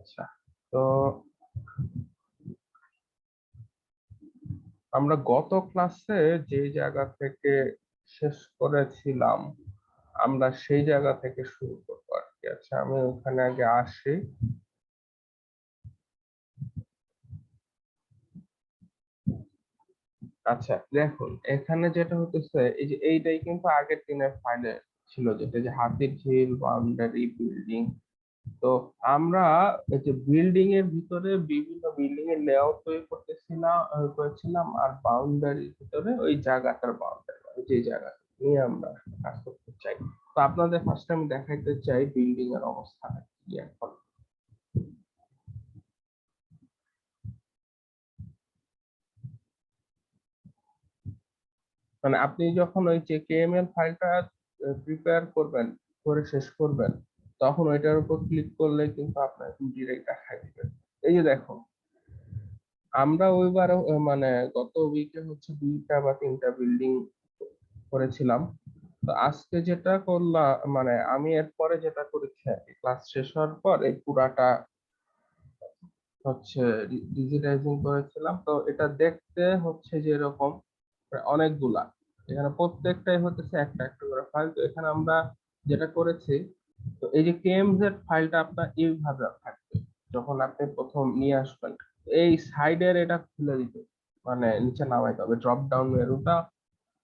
আচ্ছা, তো আমরা গত ক্লাসে যে জায়গা থেকে শেষ করেছিলাম আমরা সেই জায়গা থেকে শুরু করবো আর কি। আচ্ছা, আমি ওখানে আগে আসি। আচ্ছা দেখুন, এখানে যেটা হতেছে এই যে এইটাই কিন্তু আগের দিনের ফাইলে ছিল, যেটা যে হাতির ঝিল, বাউন্ডারি, বিল্ডিং। তো আমরা এই যে বিল্ডিং এর ভিতরে বিভিন্ন বিল্ডিং এর লেআউট তৈরি করেছিলাম, আর বাউন্ডারির ভিতরে ওই জায়গাটার বাউন্ডারি, যে জায়গা নিয়ে আমরা কাজ করতে চাই। তো আপনাদের ফার্স্ট আমি দেখাইতে চাই বিল্ডিং এর অবস্থাটা কি এখন। মানে আপনি যখন ওই যে কেএমএল ফাইলটা প্রিপেয়ার করবেন, করে শেষ করবেন, তখন ওইটার উপর ক্লিক করলে কিন্তু আপনার ডিরেক্ট দেখাই দিবে। এই যে দেখো, আমরা ওইবার মানে গত উইকে হচ্ছে 2টা বা 3টা বিল্ডিং করেছিলাম। তো আজকে যেটা করলাম, মানে আমি এরপরে যেটা করেছি আর কি, ক্লাস শেষ হওয়ার পর এই পুরাটা হচ্ছে ডিজিটাইজিং করেছিলাম। তো এটা দেখতে হচ্ছে যে এরকম প্রায় অনেকগুলা, এখানে প্রত্যেকটাই হতেছে একটা একটা করে ফাইল। তো এখানে আমরা যেটা করেছি, তো এই যে কেএমজেড ফাইলটা আপনার এইভাবে থাকবে যখন আপনি প্রথম নিয়ে আসবেন। এই সাইডের এটা খুলে দিতে, মানে নিচে নামাইতে হবে, ড্রপ ডাউন মেনুটা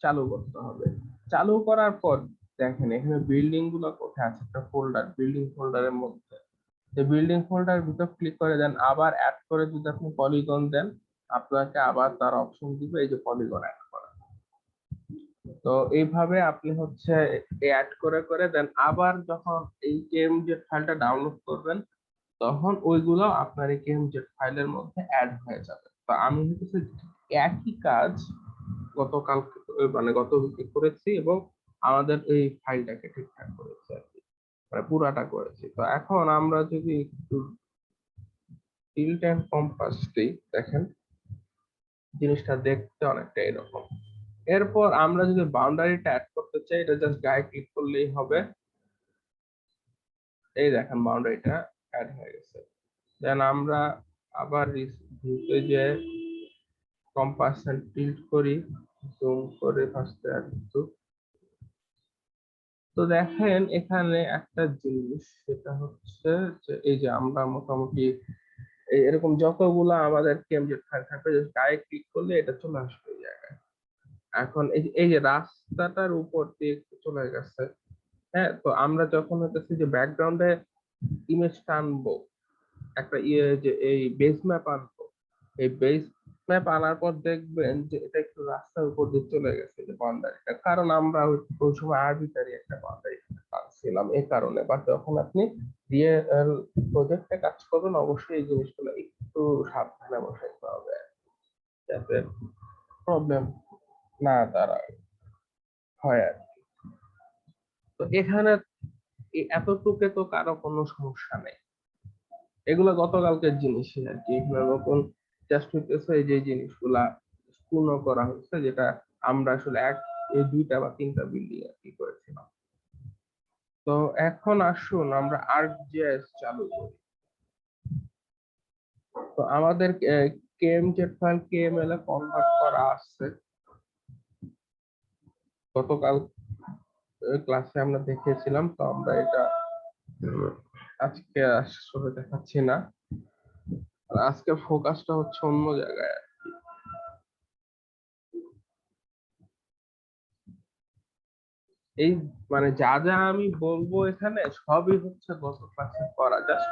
চালু করতে হবে। চালু করার পর দেখেন এখানে বিল্ডিং গুলো কোথায় আছে, একটা ফোল্ডার, বিল্ডিং ফোল্ডারের মধ্যে। যে বিল্ডিং ফোল্ডার ভিতর ক্লিক করে দেন, আবার অ্যাড করে যদি আপনি পলিগন দেন, আপনাকে আবার তার অপশন দিবে এই যে পলিগন অ্যাড করা। তো এইভাবে আপনি হচ্ছে অ্যাড করে করে দেন, আবার যখন এই কেএমজেড ফাইলটা ডাউনলোড করবেন, তখন ওইগুলো আপনার এই কেএমজেড ফাইলের মধ্যে অ্যাড হয়ে যাবে। তো আমি হচ্ছে একই কাজ গতকাল, মানে গত উইকে করেছি, এবং আমাদের এই ফাইলটাকে ঠিকঠাক করেছি আর কি, মানে পুরাটা করেছি। তো এখন আমরা যদি একটু টিল্ট এন্ড কম্পাস দিই, দেখেন জিনিসটা দেখতে অনেকটা এরকম। এরপর আমরা যদি বাউন্ডারিটা অ্যাড করতে চাই, এটা জাস্ট গায়ে ক্লিক করলেই হবে। এই দেখেন বাউন্ডারিটা অ্যাড হয়ে গেছে। দেন আমরা আবার ভিউতে যে কম্পাস টিল্ট করি, জুম করে ফার্স্টে আর একটু। তো দেখেন এখানে একটা জিনিস, সেটা হচ্ছে যে এই যে আমরা মোটামুটি এরকম যতগুলা আমাদের কেমজেট ফাইল থাকবে, জাস্ট গায়ে ক্লিক করলে এটা চলে আসবে এই জায়গায়। এখন এই যে রাস্তাটার উপর দিয়ে একটু চলে গেছে। হ্যাঁ, তো আমরা যখন হতেছি যে ব্যাকগ্রাউন্ডে ইমেজ টানবো, একটা যে এই বেস ম্যাপ আনবো, এই বেস ম্যাপ আনার পর দেখবেন যে এটা একটু রাস্তার উপর দিয়ে চলে গেছে যে বাউন্ডারিটা, কারণ আমরা ওই সময় আরবিটারি একটা বাউন্ডারি ছিলাম এই কারণে। বাট যখন আপনি রিয়েল প্রজেক্টে কাজ করবেন, অবশ্যই এই জিনিসগুলো একটু সাবধানে বসাইতে হবে, যাতে প্রবলেম না দাঁড়ায় হয় আর কি। তো এখানে এতটুকু তো কারো কোনো সমস্যা নেই, এগুলো গতকালকের জিনিসই আর কি। এগুলো নতুন জাস্ট হইতেছে এই যে জিনিসগুলা পূর্ণ করা হচ্ছে, যেটা আমরা আসলে এই 2টা বা 3টা বিল্ডিং আর কি করেছিলাম। তো এখন আসুন আমরা ArcGIS চালু করি। তো আমাদের কেএমজেড ফাইল কেএমএল এ কনভার্ট করা আছে, গতকাল ক্লাসে আমরা দেখিয়েছিলাম। তো আমরা এটা আজকে আসলে দেখাচ্ছি না, আজকে ফোকাসটা হচ্ছে অন্য জায়গায়। এই মানে যা যা আমি বলবো এখানে সবই হচ্ছে গত ক্লাসে করা, জাস্ট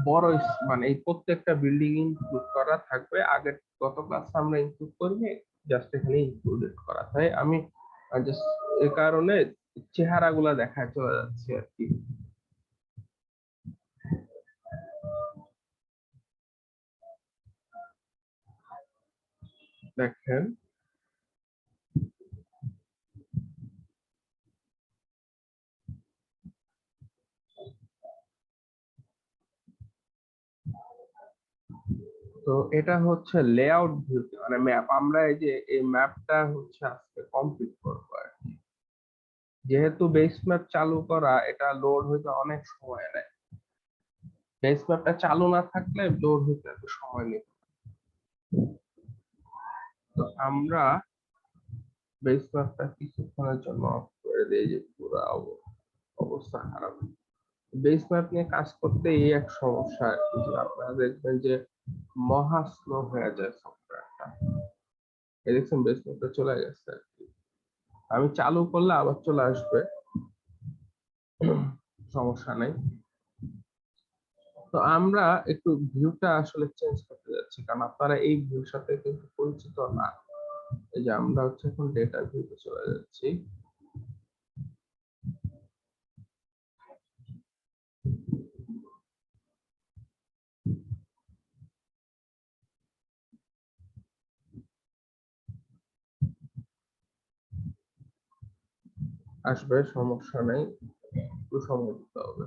বড় মানে এই প্রত্যেকটা বিল্ডিং ইনক্লুড করা থাকবে। আগের গত ক্লাসে আমরা ইনক্লুড করিনি, জাস্ট এখানে ইনক্লুডেড করা। তাই আমি জাস্ট এই কারণে চেহারা গুলা দেখায় চলে যাচ্ছে আর কি। দেখেন, তো এটা হচ্ছে লেআউট ভিউ, মানে ম্যাপ। আমরা এই যে এই ম্যাপটা হচ্ছে আজকে কমপ্লিট করবো আর কি। যেহেতু বেস ম্যাপ চালু করা, এটা লোড হইতে অনেক সময় নেয়। বেস ম্যাপটা চালু না থাকলে লোড হতে এত সময় নিত। তো আমরা বেস ম্যাপটা কিছুক্ষণের জন্য অফ করে দিই, যে পুরো অবস্থা খারাপ। বেস ম্যাপ নিয়ে কাজ করতে এই এক সমস্যা আর কি, যে আপনারা দেখবেন যে মহা স্লো হয়ে যায় সফটওয়্যারটা। এই দেখছেন বেস ম্যাপটা চলে গেছে আর কি। আমি চালু করলে আবার চলে আসবে, সমস্যা নাই। তো আমরা একটু ভিউটা আসলে চেঞ্জ করতে যাচ্ছি, কারণ আপনারা এই ভিউর সাথে কিন্তু পরিচিত না। এই যে আমরা হচ্ছে এখন ডেটা ভিউতে চলে যাচ্ছি। আসবে, সমস্যা নেই, একটু সময় দিতে হবে।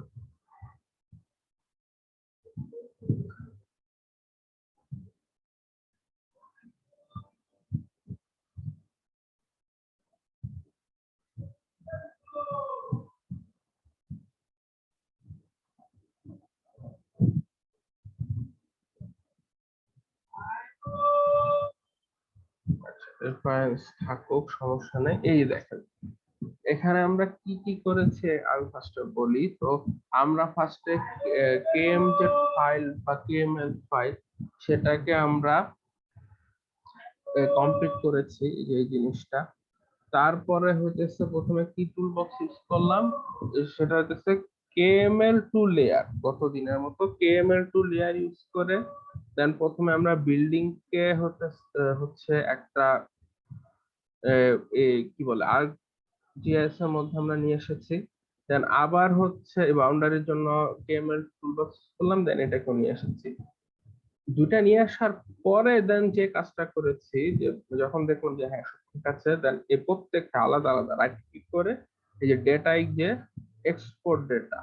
আচ্ছা, রেফারেন্স থাকুক, সমস্যা নেই। এই দেখেন এখানে আমরা কি কি করেছি আমি ফার্স্টে বলি। তো আমরা ফার্স্টে কেএমজেড ফাইল বা কেএমএল ফাইল সেটাকে আমরা কমপ্লিট করেছি, এই জিনিসটা। তারপরে হইতেছে প্রথমে কি টুল বক্স ইউজ করলাম, সেটা হইতেছে কেএমএল টু লেয়ার। গতদিনের মতো কেএমএল টু লেয়ার ইউজ করে দেন প্রথমে আমরা বিল্ডিং কে হচ্ছে একটা কি বলে আর জিএস এর মধ্যে আমরা নিয়ে এসেছি। দেন আবার হচ্ছে বাউন্ডারির জন্য কেএমএল টুলবক্স করলাম, দেন এটাকে নিয়ে এসেছি। দুটা নিয়ে আসার পরে দেন যে কাজটা করেছি, যে যখন দেখলাম যে হ্যাঁ সব ঠিক আছে, দেন এই প্রত্যেকটা আলাদা আলাদা রাইট ক্লিক করে এই যে ডেটায় যে এক্সপোর্ট ডেটা,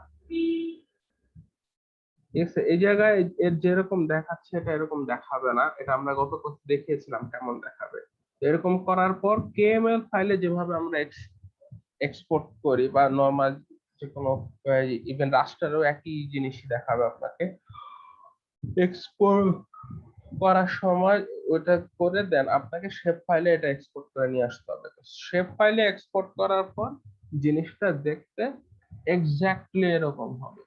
ঠিক আছে, এই জায়গায় এর যেরকম দেখাচ্ছে এটা এরকম দেখাবে না, এটা আমরা গত কোর্সে দেখিয়েছিলাম কেমন দেখাবে। এরকম করার পর কেএমএল ফাইলে যেভাবে আমরা এক্সপোর্ট করি বা নর্মাল যে কোনো ইভেন রাস্টারও একই জিনিসই দেখাবে আপনাকে। এক্সপোর্ট করার সময় ওটা করে দেন আপনাকে শেপ ফাইলে এটা এক্সপোর্ট করে নিয়ে আসতে হবে। শেপ ফাইলে এক্সপোর্ট করার পর জিনিসটা দেখতে এক্স্যাক্টলি এরকম হবে।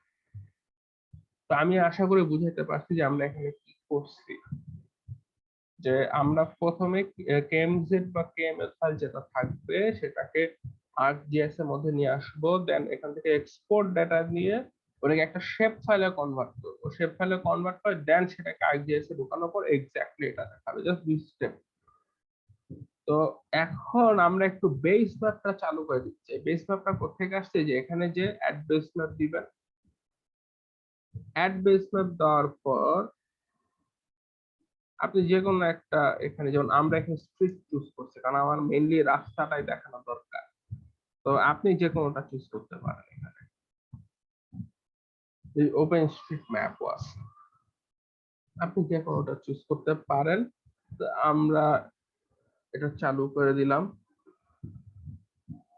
তো আমি আশা করি বুঝাইতে পারছি যে আমরা এখানে কি করছি। যে আমরা প্রথমে কেএমজেড বা কেএমএল ফাইল যেটা থাকবে সেটাকে আর্কজিএস এর মধ্যে নিয়ে আসবো, দেন এখান থেকে এক্সপোর্ট ডেটা নিয়ে ওটাকে একটা শেপ ফাইলে কনভার্ট করবো। শেপ ফাইলে কনভার্ট করে দেন সেটাকে আর্কজিএস এ ঢোকানোর পর এক্স্যাক্টলি এটা দেখাবে, জাস্ট দুই স্টেপ। তো এখন আমরা একটু বেস ম্যাপটা চালু করে দিচ্ছি। বেস ম্যাপটা কোথেকে আসছে, যে এখানে যে অ্যাড বেস ম্যাপ দিবেন, অ্যাড বেস ম্যাপ দেওয়ার পর আপনি যে কোনো একটা, এখানে যেমন আমরা এখানে স্ট্রিট চুজ করছি কারণ আমার মেইনলি রাস্তাটাই দেখানো দরকার। তো আপনি যে কোনোটা চুজ করতে পারেন। এখানে এই ওপেন স্ট্রিট ম্যাপও আছে, আপনি যে কোনোটা চুজ করতে পারেন। তো আমরা এটা চালু করে দিলাম।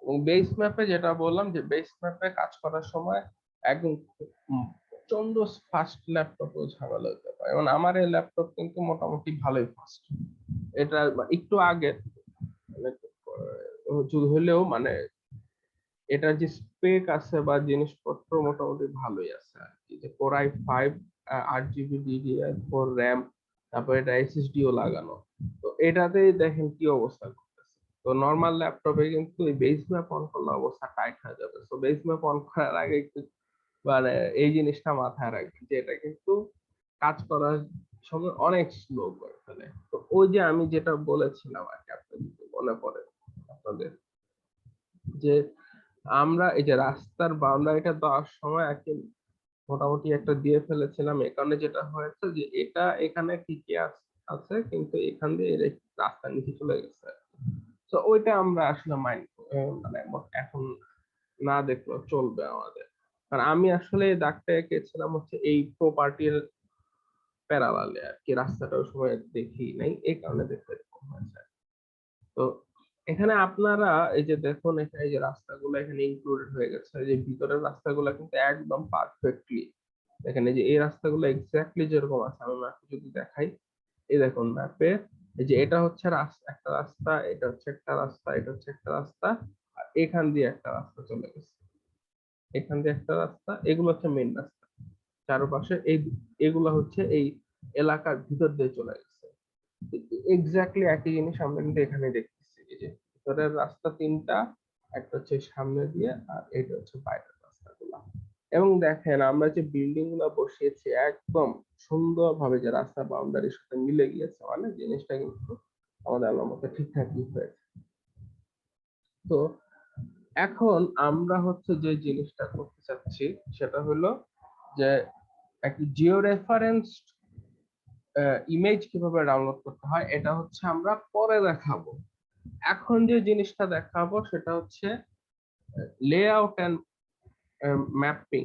এবং বেস ম্যাপে যেটা বললাম, যে বেস ম্যাপে কাজ করার সময় একদম প্রচন্ড ফাস্ট ল্যাপটপও ঝামেলা হতে পারে। এবং আমার এই ল্যাপটপ কিন্তু মোটামুটি ভালোই ফাস্ট। এটা একটু আগে মানে হলেও মানে এটার যে স্পেক আছে বা জিনিসপত্র মোটামুটি ভালোই আছে আর কি। যে core i5 8 GB DDR4 RAM, তারপর এটা এসএসডিও লাগানো। তো এটাতেই দেখেন কি অবস্থা করতেছে। তো নর্মাল ল্যাপটপে কিন্তু এই বেস ম্যাপ অন করলে অবস্থা টাইট হয়ে যাবে। তো বেস ম্যাপ অন করার আগে একটু মানে এই জিনিসটা মাথায় রাখবেন যে এটা কিন্তু কাজ করার সময় অনেক স্লো করে ফেলে। তো ওই যে আমি যেটা বলেছিলাম আর কি, আপনাদের যদি মনে পড়ে আপনাদের, যে আমরা এই যে রাস্তার বাউন্ডারিটা দেওয়ার সময় আর কি মোটামুটি একটা দিয়ে ফেলেছিলাম। এ কারণে যেটা হয়েছে যে এটা এখানে ঠিকই আছে কিন্তু এখান দিয়ে এর একটু রাস্তার নিচে চলে গেছে। তো ওইটা আমরা আসলে মাইন্ড মানে এখন না দেখলেও চলবে আমাদের। কারণ আমি আসলে এই দাগটা এঁকেছিলাম হচ্ছে এই প্রপার্টির প্যারালালে আর কি, রাস্তাটা ওই সময় দেখি নাই, এই কারণে দেখতে এরকম হয়েছে। তো এখানে আপনারা এই যে দেখুন, এখানে এই যে রাস্তাগুলো এখানে ইনক্লুডেড হয়ে গেছে, এই যে ভিতরের রাস্তাগুলো কিন্তু একদম পারফেক্টলি দেখেন এই যে এই রাস্তাগুলো এক্স্যাক্টলি যেরকম আছে, আমি ম্যাপে যদি দেখাই, এই দেখুন ম্যাপে এই যে এটা হচ্ছে একটা রাস্তা, এটা হচ্ছে একটা রাস্তা, এটা হচ্ছে একটা রাস্তা, আর এখান দিয়ে একটা রাস্তা চলে গেছে, এখান দিয়ে একটা রাস্তা, এগুলো হচ্ছে মেইন রাস্তা। চারপাশে এগুলো হচ্ছে এই এলাকার ভিতর দিয়ে চলে গেছে। এক্স্যাক্টলি একই জিনিস আমরা কিন্তু এখানে দেখতেছি, এই যে ভিতরের রাস্তা তিনটা, একটা হচ্ছে সামনে দিয়ে, আর এটা হচ্ছে বাইরের রাস্তাগুলা। এবং দেখেন আমরা যে বিল্ডিং গুলা বসিয়েছি একদম সুন্দরভাবে, যে রাস্তা বাউন্ডারির সাথে মিলে গিয়েছে, মানে জিনিসটা কিন্তু আমাদের আল্লাহর মতো ঠিকঠাকই হয়েছে। তো এখন আমরা হচ্ছে যে জিনিসটা করতে চাচ্ছি সেটা হলো যে একটা জিও রেফারেন্স ইমেজ কিভাবে ডাউনলোড করতে হয়, এটা হচ্ছে আমরা পরে দেখাবো। এখন যে জিনিসটা দেখাবো সেটা হচ্ছে লেআউট এন্ড ম্যাপিং।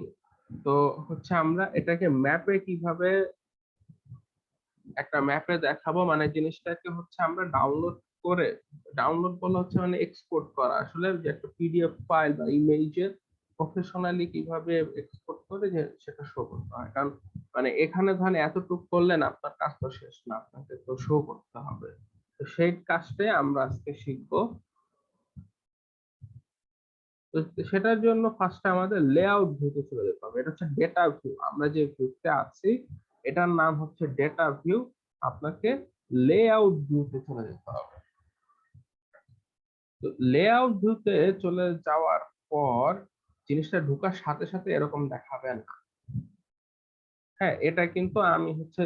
তো হচ্ছে আমরা এটাকে ম্যাপে কিভাবে, একটা ম্যাপে দেখাবো, মানে জিনিসটাকে হচ্ছে আমরা ডাউনলোড করে, ডাউনলোড বলা হচ্ছে মানে এক্সপোর্ট করা, আসলে যে একটা পিডিএফ ফাইল বা ইমেজের প্রফেশনালি কিভাবে এক্সপোর্ট করে যে সেটা শো করতে হয়। কারণ মানে এখানে ধরেন এতটুকু করলেন আপনার কাজ তো শেষ না, আপনাকে তো শো করতে হবে। তো সেই কাজটাই আমরা আজকে শিখবো। তো সেটার জন্য ফার্স্টে আমাদের লেআউট ভিউতে চলে যেতে হবে, এটা হচ্ছে ডেটা ভিউ। আমরা যে ভিউতে আছি এটার নাম হচ্ছে ডেটা ভিউ, আপনাকে লেআউট ভিউতে চলে যেতে হবে। তো লেআউট ভিউতে চলে যাওয়ার পর জিনিসটা ঢোকার সাথে সাথে এরকম দেখাবে না। হ্যাঁ, এটা কিন্তু আমি হচ্ছে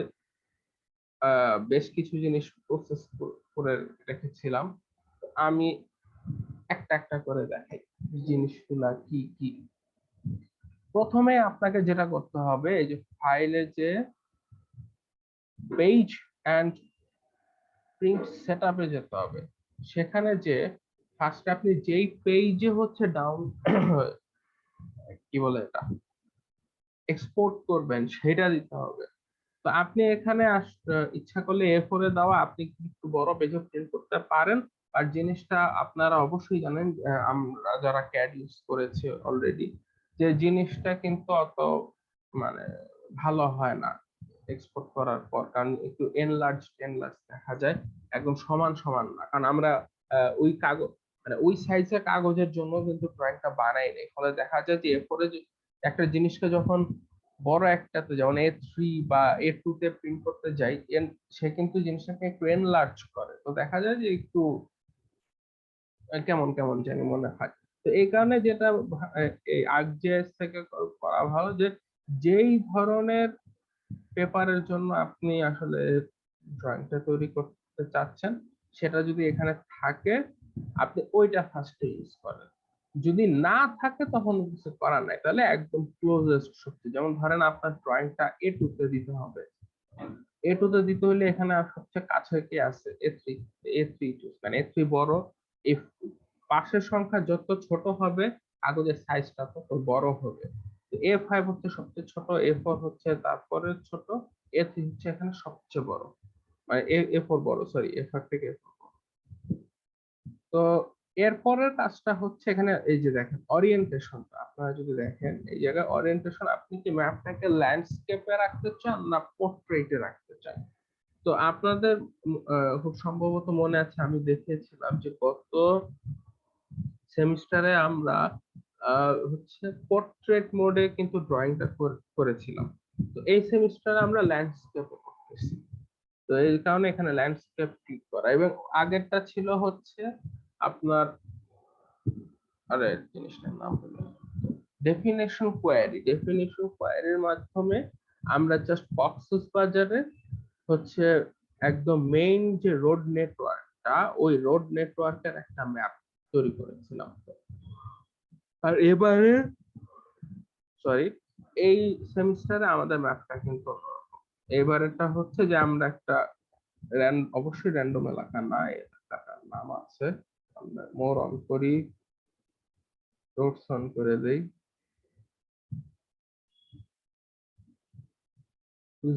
বেশ কিছু জিনিস প্রসেস করে রেখেছিলাম। তো আমি একটা একটা করে দেখাই জিনিসগুলা কি কি। প্রথমে আপনাকে যেটা করতে হবে, এই যে ফাইলে যে পেজ এন্ড প্রিন্ট সেটআপে যেতে হবে। সেখানে যে ফার্স্টে আপনি যেই পেজে হচ্ছে ডাউন কি বলে এটা এক্সপোর্ট করবেন সেটা দিতে হবে। তো আপনি এখানে ইচ্ছা করলে A4 এ দেওয়া, আপনি একটু বড় পেজে প্রিন্ট করতে পারেন। আর জিনিসটা আপনারা অবশ্যই জানেন, আমরা যারা ক্যাড ইউজ করেছে অলরেডি, যে জিনিসটা কিন্তু অত মানে ভালো হয় না এক্সপোর্ট করার পর, কারণ একটু এনলার্জ এনলার্জ দেখা যায়, একদম সমান সমান না। কারণ আমরা ওই কাগজ মানে ওই সাইজের কাগজের জন্য কিন্তু ড্রয়িংটা বানাই নাই, ফলে দেখা যায় যে এরপরে একটা জিনিসকে যখন বড় একটাতে যেমন A3 বা A2 তে প্রিন্ট করতে যাই, সে কিন্তু জিনিসটাকে একটু এনলার্জ করে, তো দেখা যায় যে একটু কেমন কেমন জানি মনে হয়। তো এই কারণে যেটা এই ArcGIS থেকে করা ভালো, যে যেই ধরনের পেপারের জন্য আপনি আসলে ড্রয়িংটা তৈরি করতে চাচ্ছেন সেটা যদি এখানে থাকে, আপনি ওইটা ফার্স্টে ইউজ করেন। যদি না থাকে তখন কিছু করার নাই, তাহলে একদম ক্লোজেস্ট সত্যি, যেমন ধরেন আপনার ড্রয়িংটা A2 তে দিতে হবে। A2 তে দিতে হলে এখানে সবচেয়ে কাছে কি আছে, A3। A3 চুজ করেন, A3 বড়, এই পাশের সংখ্যা যত ছোট হবে কাগজের সাইজটা তত বড় হবে। A5 হচ্ছে সবচেয়ে ছোট, A4 হচ্ছে তারপরে ছোট, A3 হচ্ছে এখানে সবচেয়ে বড়, মানে A4 বড়, সরি A5 থেকে A4 বড়। তো এরপরের কাজটা হচ্ছে এখানে এই যে দেখেন অরিয়েন্টেশনটা, আপনারা যদি দেখেন এই জায়গায় অরিয়েন্টেশন, আপনি কি ম্যাপটাকে ল্যান্ডস্কেপে রাখতে চান না পোর্ট্রেটে রাখতে চান। তো আপনাদের খুব সম্ভবত মনে আছে, আমি দেখিয়েছিলাম যে গত সেমিস্টারে আমরা হচ্ছে পোর্ট্রেট মোডে কিন্তু ড্রয়িংটা করেছিলাম। তো এই সেমিস্টারে আমরা ল্যান্ডস্কেপে করতেছি। তো এই কারণে এখানে ল্যান্ডস্কেপ ক্লিক করা, এবং আগেরটা ছিল হচ্ছে আপনার, আরে জিনিসটার নাম হলো ডেফিনেশন কোয়ারি। ডেফিনেশন কোয়ারির মাধ্যমে আমরা জাস্ট কক্সবাজারে হচ্ছে একদম মেইন যে রোড নেটওয়ার্কটা, ওই রোড নেটওয়ার্কের একটা ম্যাপ তৈরি করেছিলাম। আর এবারে সরি এই সেমিস্টারে আমাদের ম্যাপটা কিন্তু এবারেটা হচ্ছে যে আমরা একটা অবশ্যই র্যান্ডম এলাকা না, এলাকাটার নাম আছে, আমরা মোর অন করি, রোডস অন করে দেই,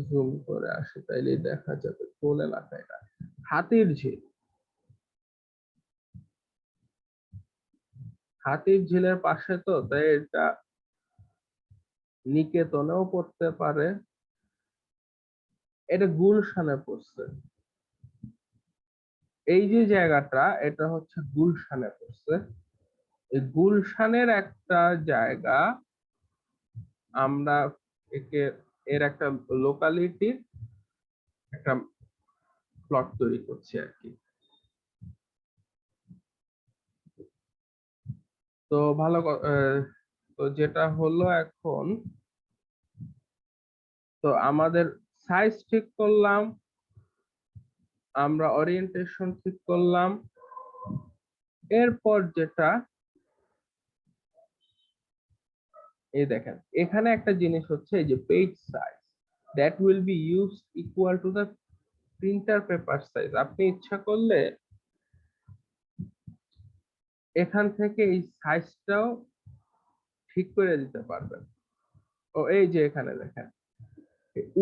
জুম করে আসি, তাইলে দেখা যাবে কোন এলাকা এটা। হাতির ঝিল। হাতির ঝিলের পাশে, তো তাই এটা নিকেতনেও পড়তে পারে, এটা গুলশানে পড়ছে। এই যে জায়গাটা এটা হচ্ছে গুলশানে পড়ছে। এই গুলশানের একটা জায়গা আমরা একে এর একটা লোকালিটি একটা প্লট তৈরি করছি আর কি। তো ভালো তো যেটা হলো এখন, তো আমাদের সাইজ ঠিক করলাম, আমরা ওরিয়েন্টেশন ঠিক করলাম, এরপর যেটা এই দেখেন এখানে একটা জিনিস হচ্ছে এই যে page size that will be used equal to the printer paper size. আপনি ইচ্ছা করলে এখান থেকে এই সাইজটাও ঠিক করে দিতে পারবেন। ও এই যে এখানে দেখেন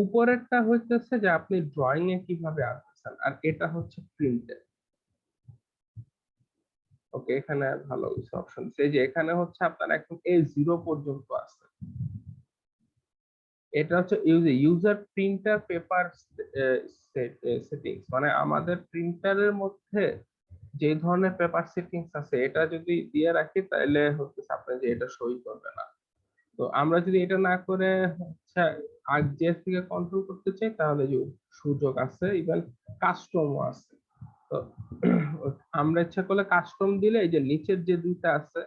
উপরেরটা হইতেছে যে আপনি ড্রয়িং এ কিভাবে আঁকছেন, আর এটা হচ্ছে প্রিন্টে। ওকে, এখানে ভালো কিছু অপশন এই যে এখানে হচ্ছে আপনার এখন A0 পর্যন্ত আছে। এটা হচ্ছে ইউজার প্রিন্টার পেপার সেটিংস, মানে আমাদের প্রিন্টারের মধ্যে যে ধরনের পেপার সেটিংস আছে এটা যদি দিয়ে রাখি তাহলে হচ্ছে আপনি যে এটা সই করবে না। তো আমরা যদি এটা না করে হচ্ছে আর্কজিএস থেকে কন্ট্রোল করতে চাই তাহলে যে সুযোগ আছে, ইভেন কাস্টমও আছে। তো আমরা ইচ্ছা করলে কাস্টম দিলে এই যে নিচের যে দুইটা আছে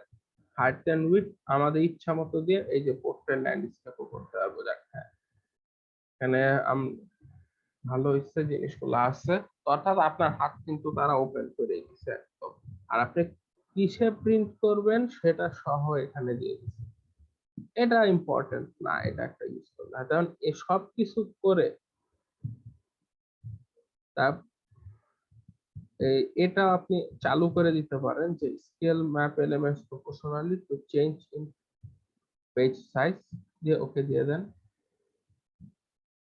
হাইট এন্ড উইডথ আমাদের ইচ্ছা মতো দিয়ে এই যে পোর্ট্রেট ল্যান্ডস্কেপও করতে পারবো। যাক হ্যাঁ, এখানে ভালো হচ্ছে জিনিসগুলো আছে। তো অর্থাৎ আপনার হাত কিন্তু তারা ওপেন করে দিচ্ছে একদম, আর আপনি কিসে প্রিন্ট করবেন সেটা সহ এখানে দিয়ে দিচ্ছে। এটা ইম্পর্টেন্ট না, এটা একটা ইউজফুল না, কারণ এই সব কিছু করে তা এটা আপনি চালু করে দিতে পারেন যে scale map elements proportionally to change in page size দিয়ে ওকে দিয়ে দেন।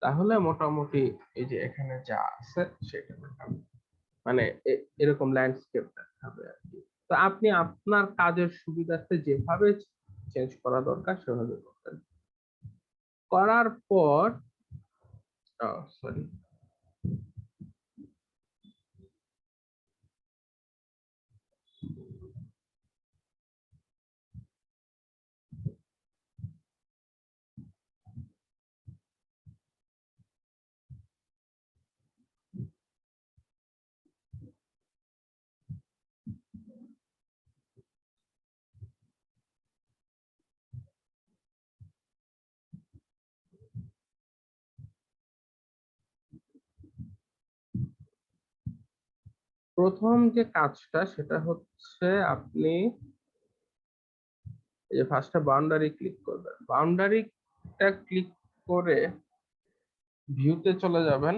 তাহলে মোটামুটি এই যে এখানে যা আছে সেটা দেখাবে, মানে এরকম ল্যান্ডস্কেপ দেখাবে আর কি। তো আপনি আপনার কাজের সুবিধার্থে যেভাবে চেঞ্জ করা দরকার সেভাবে করতেন। করার পর সরি, প্রথম যে কাজটা সেটা হচ্ছে আপনি এই যে ফার্স্টে বাউন্ডারি ক্লিক করবেন। বাউন্ডারিটা ক্লিক করে ভিউতে চলে যাবেন।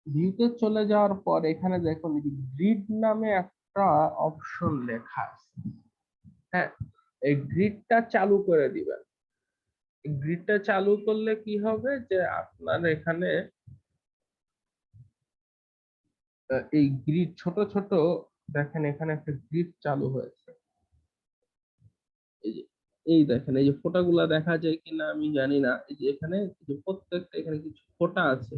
ভিউতে চলে যাওয়ার পর এখানে দেখুন গ্রিড নামে একটা অপশন লেখা আছে। হ্যাঁ, এই গ্রিডটা চালু করে দিবেন। গ্রিডটা চালু করলে কি হবে যে আপনার এখানে এই গ্রিড ছোট ছোট দেখেন এখানে একটা গ্রিড চালু হয়েছে। এই যে এই দেখেন এই যে ফোঁটাগুলা দেখা যায় কিনা আমি জানি না, এই যে এখানে যে প্রত্যেকটা এখানে কিছু ফোঁটা আছে।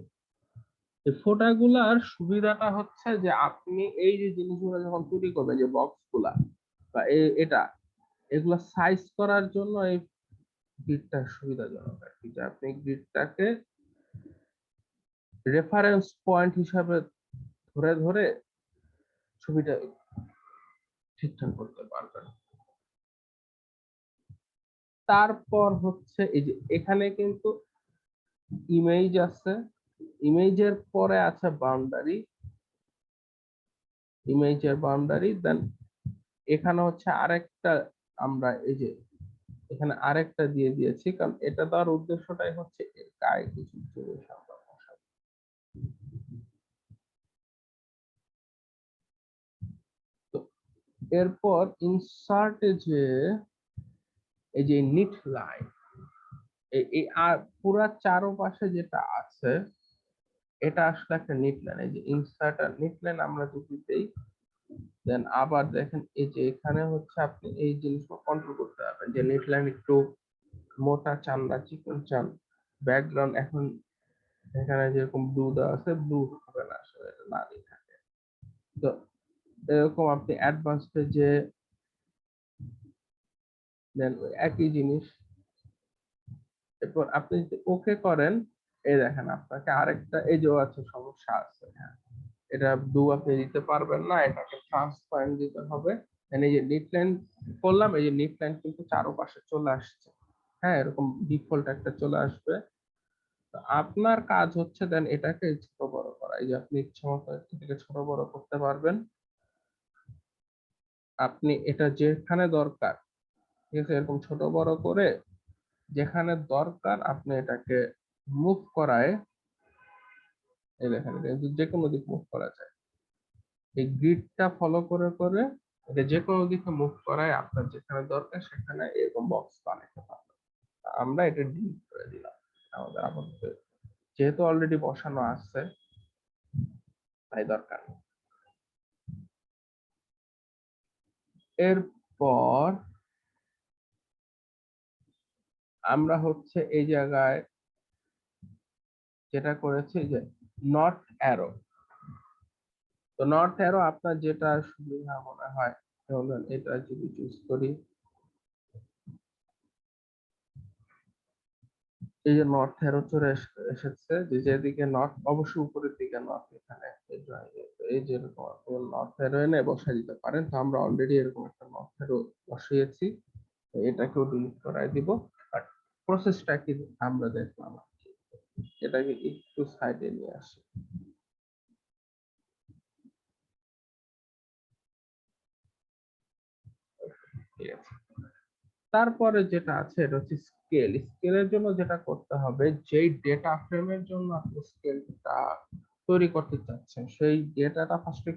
এই ফোঁটাগুলার সুবিধাটা হচ্ছে যে আপনি এই যে জিনিসগুলো যখন তৈরি করবেন যে বক্স গুলা বা এটা এগুলা সাইজ করার জন্য এই গ্রিডটা সুবিধাজনক আর কি, যে আপনি গ্রিডটাকে রেফারেন্স পয়েন্ট হিসাবে ধরে ধরে ছবিটা ঠিকঠাক করতে পারবেন। তারপর হচ্ছে এই যে এখানে কিন্তু ইমেজ আছে, ইমেজের পরে আছে বাউন্ডারি, ইমেজের বাউন্ডারি, দেন এখানে হচ্ছে আরেকটা আমরা এই যে এখানে আরেকটা দিয়ে দিয়েছি, কারণ এটা দেওয়ার উদ্দেশ্যটাই হচ্ছে এর গায়ে কিছু জিনিস আমরা বসাবো। তো এরপর ইনসার্টে যে এই যে নিট লাইন এই আর পুরা চারপাশে যেটা আছে এটা আসলে একটা নিট লাইন। এই যে ইনসার্ট আর নিট লাইন আমরা যদি দেই দেন আবার দেখেন এই যে এখানে হচ্ছে আপনি এই জিনিসটা কন্ট্রোল করতে পারবেন যে নিট লাইন একটু মোটা চান না চিকন চান, ব্যাকগ্রাউন্ড এখন এখানে যেরকম ব্লু দেওয়া আছে, ব্লু হবে না, আসলে এটা লালই থাকে। তো এরকম আপনি অ্যাডভান্সড যে দেন একই জিনিস, এরপর আপনি যদি ওকে করেন, এই দেখেন আপনাকে আরেকটা এই যে আছে সমস্যা আছে, হ্যাঁ এটা ব্লু আপনি দিতে পারবেন না, এটাকে ট্রান্সপারেন্ট দিতে হবে। এই যে নিট লাইন করলাম, এই যে নিট লাইন কিন্তু চারপাশে চলে আসছে, হ্যাঁ এরকম ডিফল্ট একটা চলে আসবে। তো আপনার কাজ হচ্ছে দেন এটাকে ছোট বড় করা, এই যে আপনি ইচ্ছা মতো এটাকে ছোট বড় করতে পারবেন। আপনি এটা যেখানে দরকার, ঠিক আছে, এরকম ছোট বড় করে যেখানে দরকার আপনি এটাকে মুভ করায়, এই দেখেন এটা কিন্তু যে কোনো দিক মুভ করা যায়। এই গ্রিডটা ফলো করে করে এটা যে কোনো দিকে মুভ করায় আপনার যেখানে দরকার সেখানে এরকম বক্স বানাতে পারবেন। আমরা এটা ডিলিট করে দিলাম, আমাদের আপাতত যেহেতু অলরেডি বসানো আছে তাই দরকার নেই। এরপর আমরা হচ্ছে এই জায়গায় যেটা করেছি যে নর্থ অ্যারো। তো নর্থ অ্যারো আপনার যেটা সুবিধা মনে হয়, ধরুন এটা যদি চুজ করি, এই যে নর্থ অ্যারো চলে এসেছে, যে যেদিকে নর্থ, অবশ্যই উপরের দিকে নর্থ, এখানে এই যে নর্থ অ্যারো এনে বসাই দিতে পারেন। তো আমরা অলরেডি এরকম একটা নর্থ অ্যারো বসিয়েছি, তো এটাকেও ডিলিট করাই দিব। আর প্রসেসটা কি আমরা দেখলাম, এটাকে একটু সাইডে নিয়ে আসি, ঠিক আছে। তারপরে যেটা আছে এটা হচ্ছে স্কেল। স্কেলের জন্য যেটা করতে হবে, যেই ডেটা ফ্রেমের জন্য আপনি স্কেলটা তৈরি করতে চাচ্ছেন সেই ডেটাটা ফার্স্টে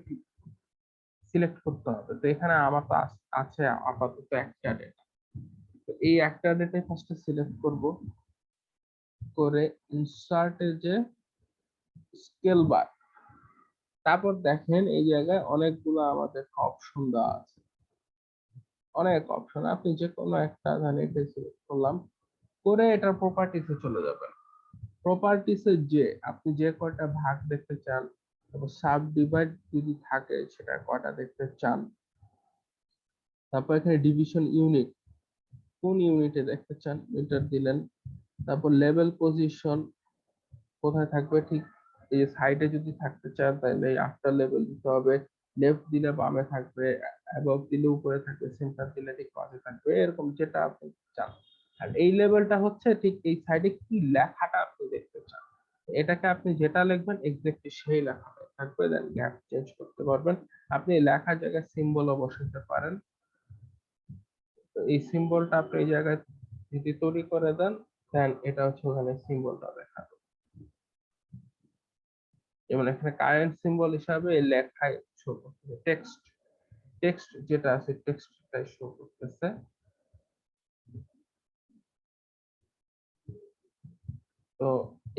সিলেক্ট করতে হবে। তো এখানে আমার তো আছে আপাতত একটা ডেটা, তো এই একটা ডেটাই ফার্স্টে সিলেক্ট করব, করে ইনসার্টে যে স্কেল বার, তারপর দেখেন এই জায়গায় অনেকগুলো আমাদের অপশন দেওয়া আছে, অনেক অপশন, আপনি যে কোনো একটা ধরেন এটা সিলেক্ট করলাম, করে এটার প্রপার্টিসে চলে যাবেন। প্রপার্টিসে যে আপনি যে কয়টা ভাগ দেখতে চান, তারপর সাব ডিভাইড যদি থাকে সেটা কয়টা দেখতে চান, তারপর এখানে ডিভিশন ইউনিট, কোন ইউনিটে দেখতে চান মিটার দিলেন, তারপর লেভেল পজিশন কোথায় থাকবে, ঠিক এই যে সাইডে যদি থাকতে চান তাহলে আফটার লেভেল দিতে হবে, লেফট দিলে বামে থাকবে, অ্যাবভ দিলে উপরে থাকবে, সেন্টার দিলে ঠিক পাশে থাকবে, এরকম যেটা আপনি চান। আর এই লেভেলটা হচ্ছে ঠিক এই সাইডে কি লেখাটা আপনি দেখতে চান, এটাকে আপনি যেটা লিখবেন এক্স্যাক্টলি সেই লেখাটা থাকবে, দেন গ্যাপ চেঞ্জ করতে পারবেন। আপনি লেখার জায়গায় সিম্বলও বসাতে পারেন। তো এই সিম্বলটা আপনি এই জায়গায় যদি তৈরি করে দেন, দেন এটা হচ্ছে ওখানে সিম্বলটা দেখাবে। যেমন এখানে কারেন্ট সিম্বল হিসাবে এই লেখায় শো করতেছে, টেক্সট, টেক্সট যেটা আছে টেক্সটটাই শো করতেছে। তো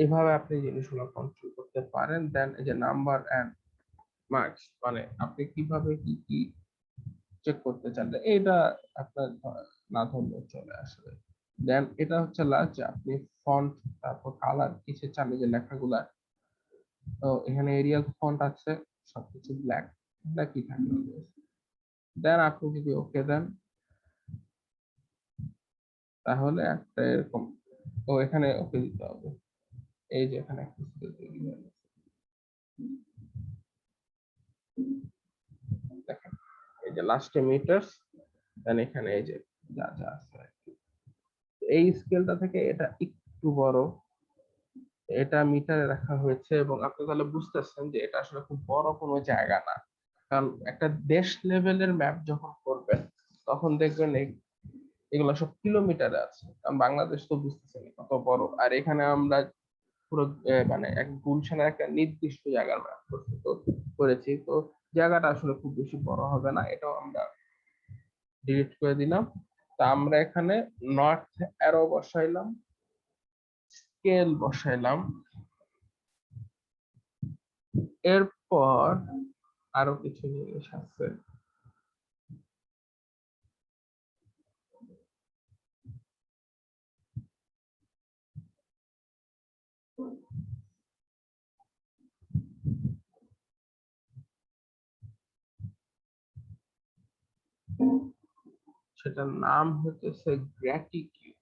এভাবে আপনি জিনিসগুলো কন্ট্রোল করতে পারেন। দেন এই যে নাম্বার এন্ড মার্কস, মানে আপনি কিভাবে কি কি চেক করতে চান, এটা আপনার না ধরলে চলে আসবে। দেন এটা হচ্ছে লাস্ট, আপনি ফন্ট তারপর কালার কিসে চান, এই যে লেখাগুলা, তো এখানে এরিয়াল ফন্ট আছে, সবকিছু ব্ল্যাক, ব্ল্যাকই থাকবে। দেন আপনি যদি ওকে দেন তাহলে একটা এরকম, ও এখানে ওকে দিতে হবে, এই যে এখানে একটা তৈরি হয়ে গেছে। দেখেন এই যে লাস্টে মিটার্স, দেন এখানে এই যে যা যা আছে আর কি। এই স্কেলটা থেকে এটা একটু বড়, এটা মিটারে রাখা হয়েছে, এবং আপনি তাহলে বুঝতেছেন যে এটা আসলে খুব বড় কোনো জায়গা না। কারণ একটা দেশ লেভেলের ম্যাপ যখন করবেন তখন দেখবেন এগুলো সব কিলোমিটারে আছে, কারণ বাংলাদেশ তো বুঝতেছেন কত বড়। আর এখানে আমরা পুরো মানে এক গুলশানের একটা নির্দিষ্ট জায়গার ম্যাপ করছি, তো করেছি, তো জায়গাটা আসলে খুব বেশি বড় হবে না, এটাও আমরা ডিলিট করে দিলাম। তা আমরা এখানে নর্থ অ্যারো বসাইলাম, স্কেল বসাইলাম, এরপর আরো কিছু জিনিস আছে। যেটার নাম হচ্ছে গ্র্যাটিটিউড।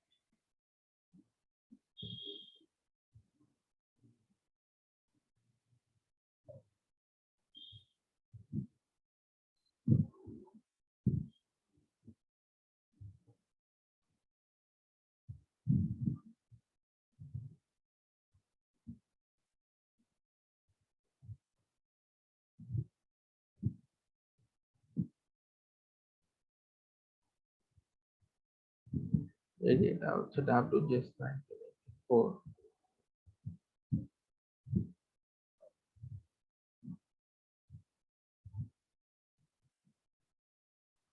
এই যে এটা হচ্ছে WGS1984।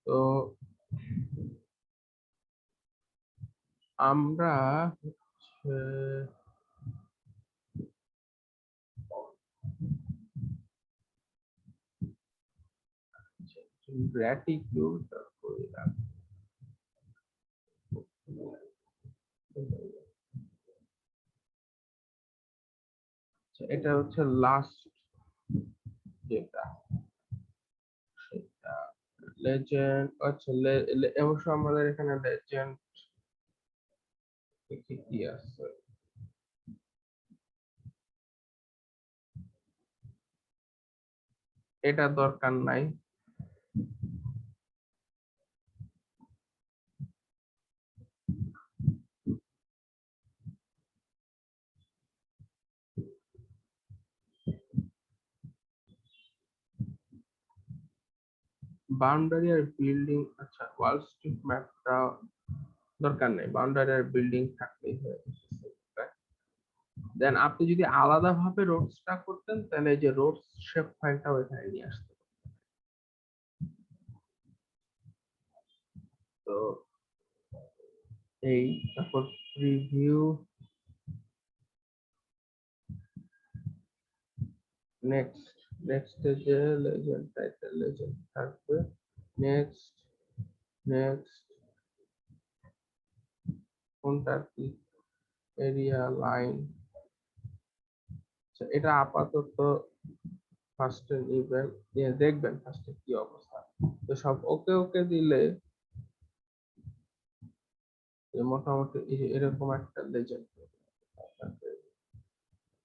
তো আমরা হচ্ছে গ্র্যাটিটিউড এটা হচ্ছে লাস্ট যেটা সেটা লেজেন্ড। আচ্ছা অবশ্য আমাদের এখানে লেজেন্ড কি আছে, এটা দরকার নাই। বাউন্ডারি আর বিল্ডিং, আচ্ছা ওয়াল স্ট্রিট ম্যাপটা দরকার নেই, বাউন্ডারি আর বিল্ডিং থাকলেই হয়ে যাচ্ছে। দেন আপনি যদি আলাদাভাবে রোডসটা করতেন তাহলে এই যে রোডস শেপ ফাইলটাও এখানে নিয়ে আসতে। তো এই তারপর প্রিভিউ, নেক্সট নেক্সট যে লেজেন্ড টাইটেল লেজেন্ড থাকবে, নেক্সট নেক্সট কোনটা কি এরিয়া লাইন, এটা আপাতত ফার্স্টে নিবেন, নিয়ে দেখবেন ফার্স্টে কি অবস্থা। তো সব ওকে ওকে দিলে মোটামুটি এরকম একটা লেজেন্ড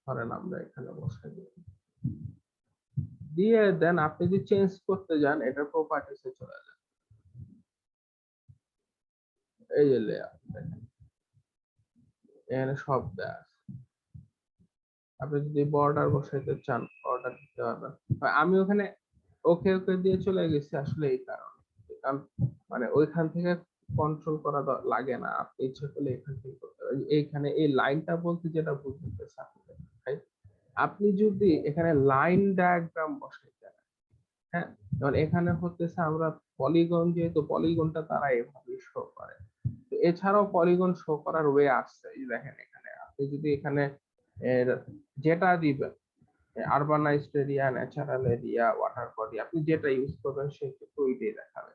ধরেন আমরা এখানে বসাই দিয়ে দেন আপনি যদি চেঞ্জ করতে যান এটা প্রপার্টিসে চলে যান। এই যে লেয়ার এখানে সব দেয়া আছে। আপনি যদি বর্ডার বসাইতে চান বর্ডার দিতে পারবেন। আমি ওখানে ওকে ওকে দিয়ে চলে গেছি আসলে এই কারণে, কারণ মানে ওইখান থেকে কন্ট্রোল করা লাগে না, আপনি ইচ্ছে করলে এখান থেকে করতে পারেন। এইখানে এই লাইনটা বলতে যেটা বুঝতেছে আপনি যদি এখানে লাইন ডায়াগ্রাম বসাইতে, হ্যাঁ, যেমন এখানে হতেছে আমরা পলিগন, যেহেতু পলিগনটা তারা এভাবে শো করে। তো এছাড়াও পলিগন শো করার ওয়ে আসছে, এই দেখেন এখানে আপনি যদি এখানে এর যেটা দিবেন urbanised area, natural area, water body, আপনি যেটা ইউজ করবেন সেক্ষেত্রে ওইটাই দেখাবে।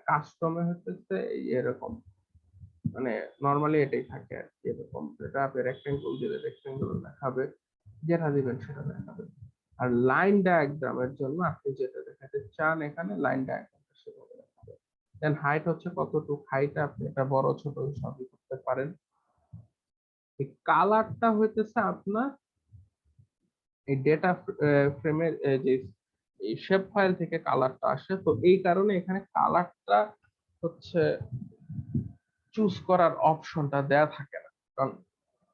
কাস্টমে হচ্ছে এরকম, মানে নরমালি এটাই থাকে আর কি, এরকম যেটা আপনি রেক্টেঙ্গল দিলে রেক্টেঙ্গল দেখাবে, যেটা দিবেন সেটা দেখাবে। আর লাইন ডায়াগ্রামের জন্য আপনি যেটা দেখাতে চান এখানে লাইন ডায়াগ্রামটা সেভাবে দেখাবে। দেন হাইট হচ্ছে কতটুকু, হাইট আপনি এটা বড় ছোট সবই করতে পারেন। এই কালারটা হইতেছে আপনার এই ডেটা ফ্রেমের যে এই শেপ ফাইল থেকে কালারটা আসে, তো এই কারণে এখানে কালারটা হচ্ছে চুজ করার অপশনটা দেয়া থাকে না, কারণ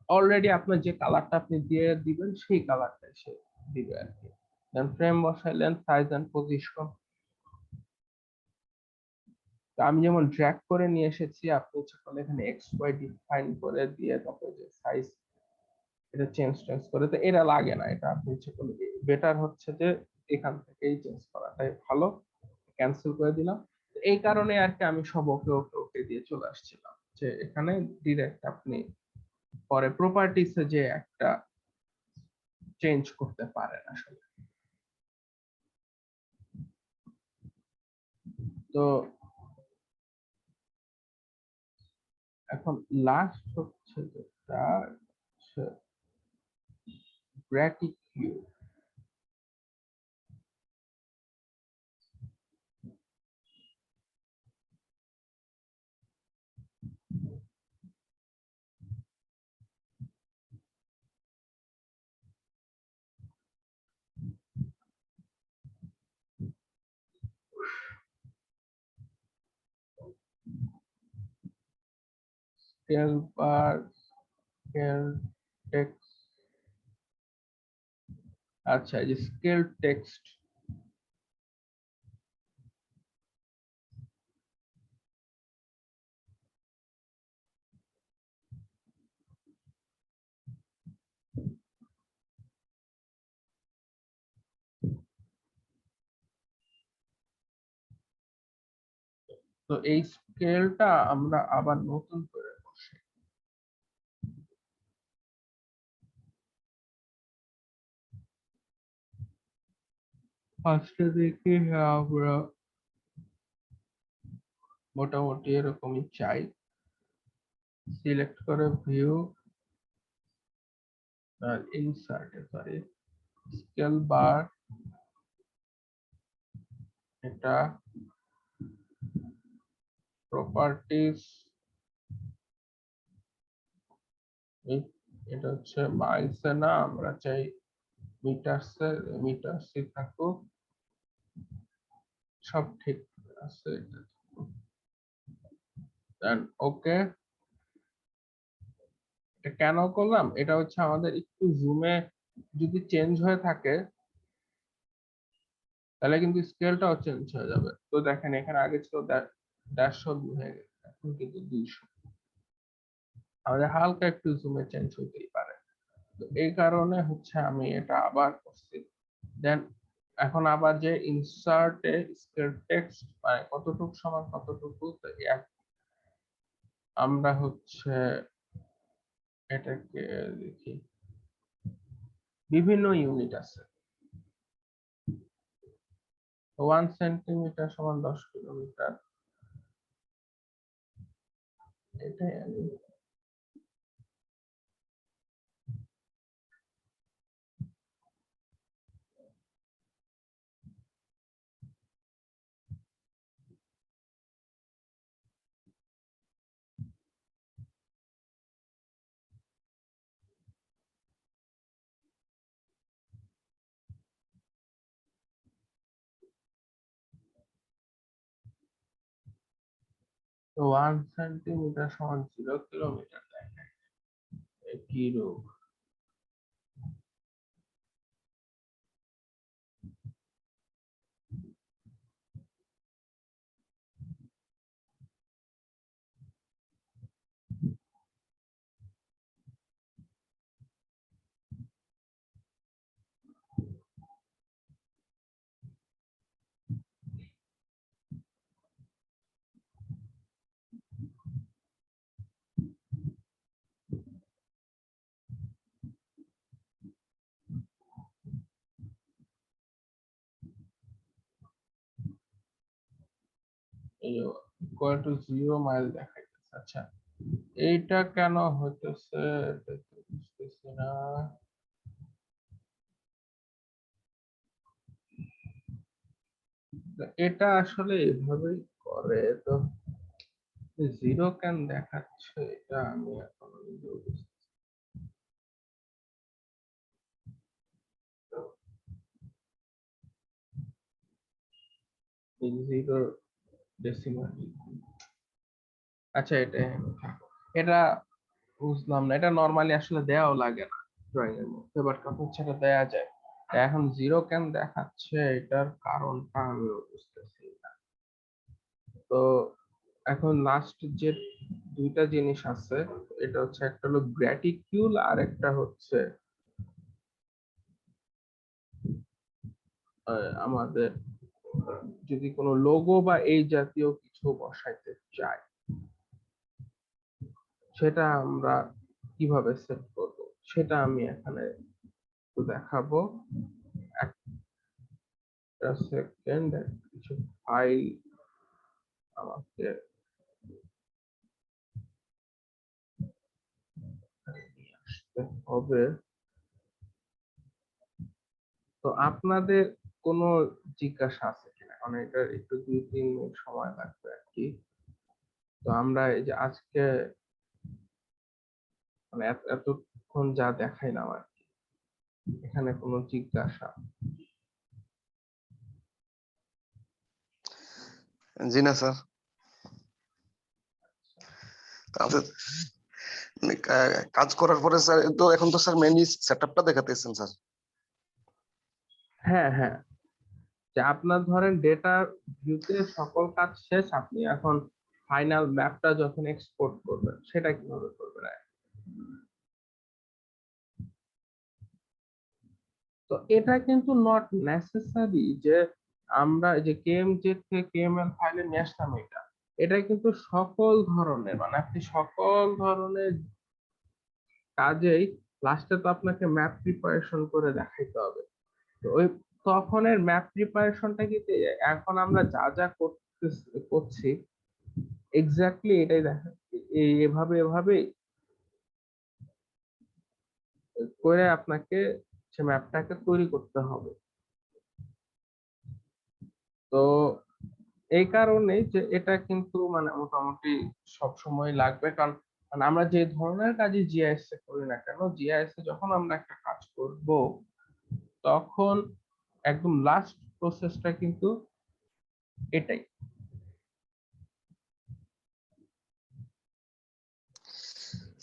অলরেডি আপনার যে কালারটা আপনি দিয়ে দিবেন সেই কালারটাই সে দিবে আর কি। দেন ফ্রেম বসাইলেন, সাইজ এন্ড পজিশন, আমি যেমন ড্র্যাগ করে নিয়ে এসেছি, আপনি ইচ্ছা করলে এখানে এক্স ওয়াই ডিফাইন করে দিয়ে তারপরে যে সাইজ এটা চেঞ্জ টেঞ্জ করে, তো এটা লাগে না, এটা আপনি ইচ্ছে করলে বেটার হচ্ছে যে এখান থেকেই চেঞ্জ করাটাই ভালো। ক্যান্সেল করে দিলাম। এই কারণে আর কি আমি সব ওকে ওকে ওকে দিয়ে চলে আসছিলাম, যে এখানে ডিরেক্ট আপনি পরে প্রপার্টিসে যে একটা চেঞ্জ করতে পারেন আসলে। তো এখন লাস্ট হচ্ছে যেটা গ্র্যাটিটিউড। স্কেল বার, স্কেল টেক্সট। আচ্ছা, এই যে স্কেল টেক্সট, তো এই স্কেলটা আমরা আবার নতুন করে বসাই। ফার্স্টে দেখি আমরা মোটামুটি এরকমই চাই। সিলেক্ট করে ভিউ আর ইনসার্টে, সরি, স্কেল বার, এটা প্রপার্টিজ, এটা হচ্ছে মাইলসে না, আমরা চাই মিটারসে, মিটারসই থাকুক, সব ঠিক আছে। দেন ওকে। এটা কেন করলাম, এটা হচ্ছে আমাদের একটু জুমে যদি চেঞ্জ হয়ে থাকে তাহলে কিন্তু স্কেলটাও চেঞ্জ হয়ে যাবে। তো দেখেন এখানে আগে ছিল 150 হয়ে গেছে, এখন কিন্তু 200। আমাদের হালকা একটু জুমে চেঞ্জ হতেই পারে, তো এই কারণে হচ্ছে আমি এটা আবার করছি। দেন এখন আবার যে ইনসার্টে স্কেল টেক্সট মানে কতটুকু সমান কতটুকু, তো আমরা হচ্ছে এটাকে দেখি, বিভিন্ন ইউনিট আছে। 1 সেন্টিমিটার সমান 10 কিলোমিটার, এটাই আমি। তো 1 সেন্টিমিটার সমান 0 কিলোমিটার, দেখেন কি রূপ। ইকুয়াল টু 0 মাইল দেখাইতেছে। আচ্ছা, এইটা কেন হইতেছে এটা তো বুঝতেছি না। এটা আসলে এভাবেই করে, তো 0 কেন দেখাচ্ছে এটা আমি এখনো নিজেও বুঝতে। জিরো ডেসিমাল, আচ্ছা এটা এটা বুঝলাম না, এটা নরমালি আসলে দেওয়াও লাগে না ড্রয়িং এর মধ্যে, বাট হচ্ছে এটা দেয়া যায়। এখন 0 কেন দেখাচ্ছে এটার কারণটা আমি বুঝতেছি না। তো এখন লাস্ট যে দুইটা জিনিস আছে, এটা হচ্ছে একটা হলো গ্র্যাটিকিউল আর একটা হচ্ছে আমাদের যদি কোনো লোগো বা এই জাতীয় কিছু বসাইতে চাই, সেটা আমরা কিভাবে সেট করব সেটা আমি এখানে একটু দেখাবো। একটা সেকেন্ড, কিছু ফাইল আমাকে নিয়ে আসতে হবে। তো আপনাদের কোনো জিজ্ঞাসা আছে কিনা, কারণ এটা একটু 2-3 মিনিট সময় লাগবে আর কি। তো আমরা এই যে আজকে মানে এতক্ষণ যা দেখাইলাম আর কি, এখানে কোনো জিজ্ঞাসা? জি না স্যার, তাহলে মানে কাজ করার পরে স্যার তো এখন তো স্যার মেনলি সেটআপটা দেখাতেছেন স্যার। হ্যাঁ হ্যাঁ, যে আপনার ধরেন ডেটা ভিউতে সকল কাজ শেষ, আপনি এখন ফাইনাল ম্যাপটা যখন এক্সপোর্ট করবেন সেটা কিভাবে করবেন। তো এটা কিন্তু নট নেসেসারি যে আমরা এই যে কেএমজেড থেকে কেএমএল ফাইলে নিয়ে আসলাম, এটা কিন্তু সকল ধরনের, মানে আপনি সকল ধরনের কাজেই লাস্টে তো আপনাকে ম্যাপ প্রিপারেশন করে দেখাইতে হবে। তো ওই তখনের ম্যাপ প্রিপারেশনটা কিন্তু এখন আমরা যা যা করছি এক্স্যাক্টলি এটাই দেখা, এভাবে এভাবে করে আপনাকে সে ম্যাপটাকে তৈরি করতে হবে। তো এই কারণে যে এটা কিন্তু মানে মোটামুটি সব সময় লাগবে, কারণ মানে আমরা যে ধরনের কাজই জিআইএস এ করি না কেন, জিআইএস এ যখন আমরা একটা কাজ করব তখন একদম লাস্ট প্রসেসটা কিন্তু এটাই।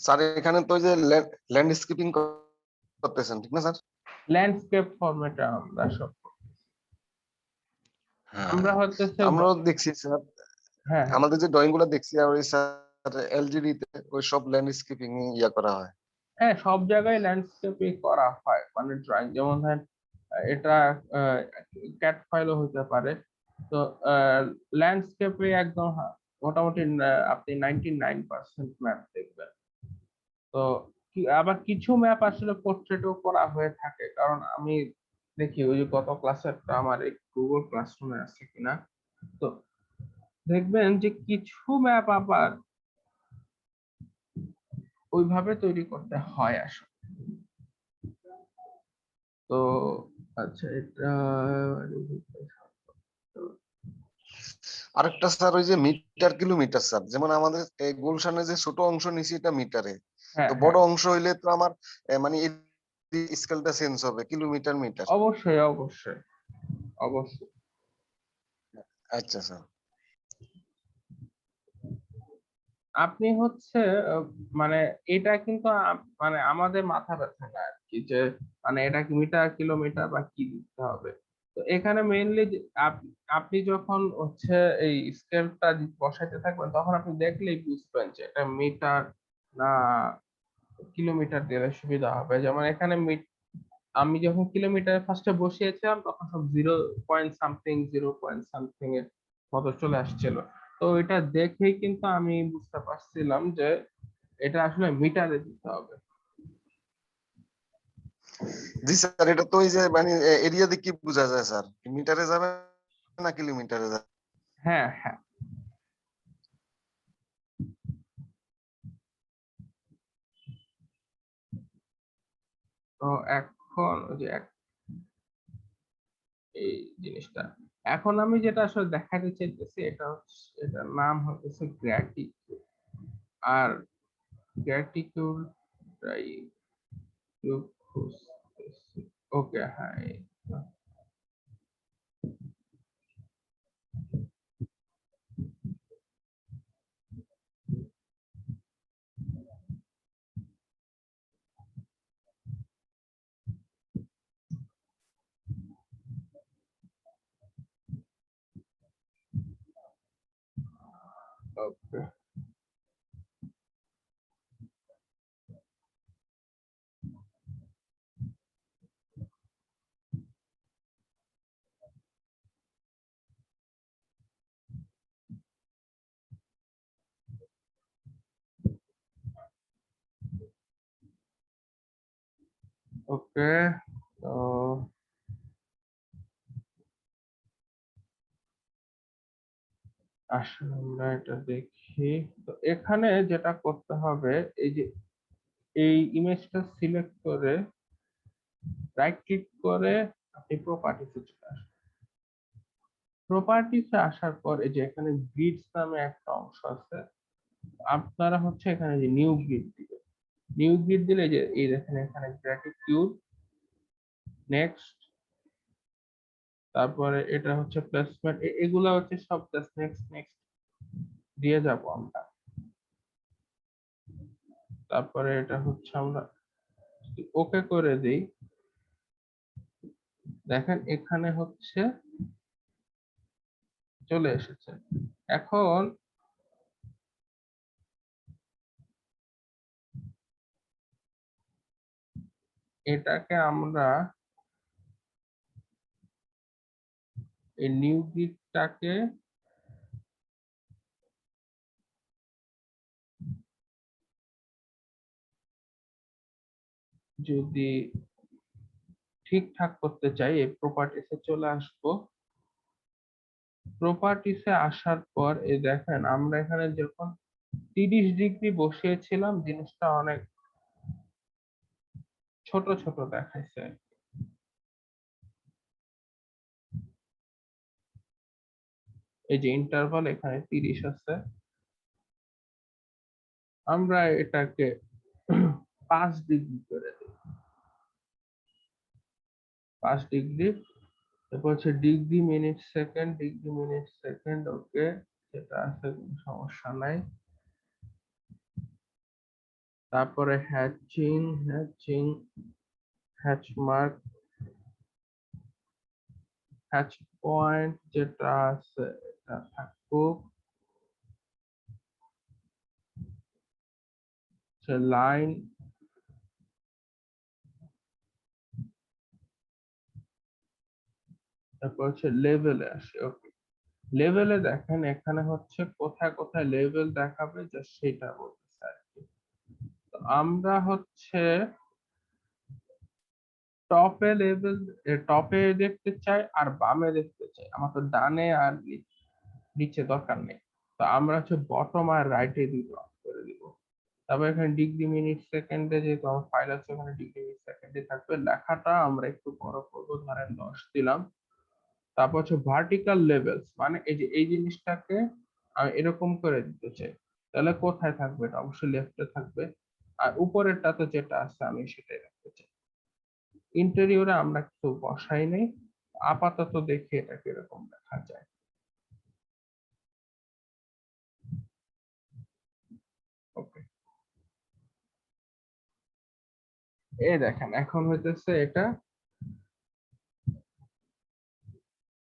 স্যার এখানে তো ওই যে ল্যান্ডস্কেপিং করতেছেন ঠিক না স্যার? ল্যান্ডস্কেপ ফরম্যাটে আমরা সব, হ্যাঁ, আমরা হচ্ছে আমরাও দেখছি স্যার, হ্যাঁ হ্যাঁ আমাদের যে ড্রয়িং গুলো দেখছি আর ওই স্যার এলজিডি তে ওই সব ল্যান্ডস্কেপিং ইয়া করা হয়। হ্যাঁ, সব জায়গায় ল্যান্ডস্কেপই করা হয়, মানে ড্রয়িং যেমন ধরেন এটা ক্যাট ফাইলও হতে পারে। তো ল্যান্ডস্কেপে একদম মোটামুটি আপনি 99% ম্যাপ দেখবেন। তো আবার কিছু ম্যাপ আসলে পোর্ট্রেটও করা হয়ে থাকে, কারণ আমি দেখি ওই যে গত ক্লাসেরটা আমার এই গুগল ক্লাসরুমে আছে কিনা, তো দেখবেন যে কিছু ম্যাপ আবার ওইভাবে তৈরি করতে হয় আসলে। তো আচ্ছা, এটা আরেকটা স্যার ওই যে মিটার কিলোমিটার স্যার, যেমন আমাদের এই গুলশানে যে ছোট অংশ নিছি এটা মিটারে, হ্যাঁ তো হ্যাঁ, বড় অংশ হইলে তো আমার মানে স্কেলটা চেঞ্জ হবে কিলোমিটার মিটার। অবশ্যই অবশ্যই অবশ্যই। আচ্ছা স্যার। আপনি হচ্ছে মানে এটা কিন্তু মানে আমাদের মাথা ব্যথা না আর কি, যে মানে এটা কি মিটার কিলোমিটার বা কি দিতে হবে। তো এখানে মেইনলি আপনি যখন হচ্ছে এই স্কেলটা বসাইতে থাকবেন তখন আপনি দেখলেই বুঝবেন যে এটা মিটার না কিলোমিটার দিলে সুবিধা হবে। যেমন এখানে আমি যখন কিলোমিটার ফার্স্টে বসিয়েছিলাম তখন সব 0 পয়েন্ট সামথিং 0 পয়েন্ট সামথিং এর মতো চলে আসছিল। তো এটা দেখেই কিন্তু আমি বুঝতে পারছিলাম যে এটা আসলে মিটারে দিতে হবে। জি স্যার, এটা তো ওই যে মানে এরিয়া দিয়ে কি বোঝা যায় স্যার, মিটারে যাবে না কিলোমিটারে যাবে? হ্যাঁ হ্যাঁ, তো এখন ওই যে এই জিনিসটা এখন আমি যেটা আসলে দেখাতে চাইতেছি এটা হচ্ছে, এটার নাম হচ্ছে গ্র্যাটিটিউড। আর গ্র্যাটিটিউড ওকে, হ্যাঁ ওকে ওকে। তো আসলে আমরা এটা দেখি। তো এখানে যেটা করতে হবে, এই যে এই ইমেজটা সিলেক্ট করে রাইট ক্লিক করে আপনি প্রপার্টিসে চলে আসবেন। প্রপার্টিসে আসার পর এই যে এখানে গ্রিডস নামে একটা অংশ আছে, আপনারা হচ্ছে এখানে যে নিউ গ্রিড দিবেন। নিউ গ্রিড দিলে যে এই দেখেন এখানে গ্র্যাটিটিউড, নেক্সট, তারপরে এটা হচ্ছে প্লেসমেন্ট, এগুলা হচ্ছে সব নেক্সট নেক্সট দিয়ে যাব আমরা। তারপরে এটা হচ্ছে আমরা ওকে করে দিই, দেখেন এখানে হচ্ছে চলে এসেছে। এখন এটাকে আমরা এই নিউ গ্রিডটাকে যদি ঠিকঠাক করতে চাই, এই প্রপার্টিসে চলে আসবো। প্রপার্টিসে আসার পর এই দেখেন আমরা এখানে যখন 30 ডিগ্রি বসিয়েছিলাম জিনিসটা অনেক ছোট ছোট দেখাইছে। এই যে ইন্টারভাল এখানে 30 আছে, আমরা এটাকে 5 ডিগ্রি করে দিই। 5 ডিগ্রি, তারপর হচ্ছে degree minute second, degree minute second, okay সেটা আছে কোনো সমস্যা নাই। তারপরে hatching, hatch mark, hatch point যেটা আছে এটা থাকুক, লাইন, তারপর হচ্ছে লেভেলে আসে। ওকে, লেভেলে দেখেন এখানে হচ্ছে কোথায় কোথায় লেভেল দেখাবে যে সেটা বলতেছে আর কি। তো আমরা হচ্ছে টপে লেভেল, টপে দেখতে চাই আর বামে দেখতে চাই, আমার তো ডানে আর নিচে দরকার নেই। তো আমরা হচ্ছে বটম আর রাইটে দুটো অফ করে দিব। তারপর এখানে ডিগ্রি মিনিট সেকেন্ডে যেহেতু আমার ফাইল আছে ওখানে ডিগ্রি মিনিট সেকেন্ডে থাকবে, লেখাটা আমরা একটু বড় করবো, ধরেন 10 দিলাম। তারপর হচ্ছে ভার্টিক্যাল লেভেলস, মানে এই যে এই জিনিসটাকে আমি এরকম করে দিতে চাই, তাহলে কোথায় থাকবে? এটা অবশ্যই লেফটে থাকবে। আর উপরেরটা তো যেটা আছে আমি সেটাই রাখতে চাই। ইন্টেরিয়রে আমরা কিছু বসাই নেই, আপাতত দেখি এটা কিরকম দেখা যায়। ওকে, এই দেখেন এখন হইতেছে এটা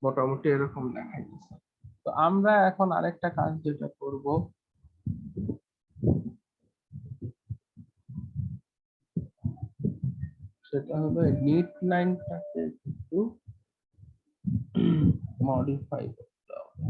মোটামুটি এরকম দেখাইতেছে। তো আমরা এখন আরেকটা কাজ যেটা করব, সেটা হবে নিট লাইনটাকে একটু মডিফাই করতে হবে।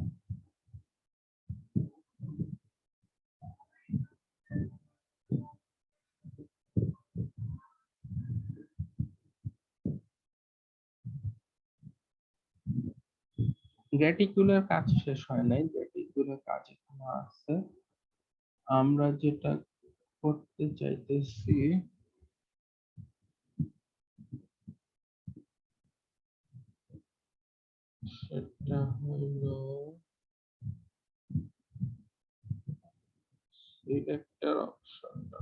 রেটিকুলার কাজ শেষ হয় নাই, রেটিকুলার কাজ এখনো আছে। আমরা যেটা করতে চাইতেছি সেটা হলো সিলেক্টর অপশনটা।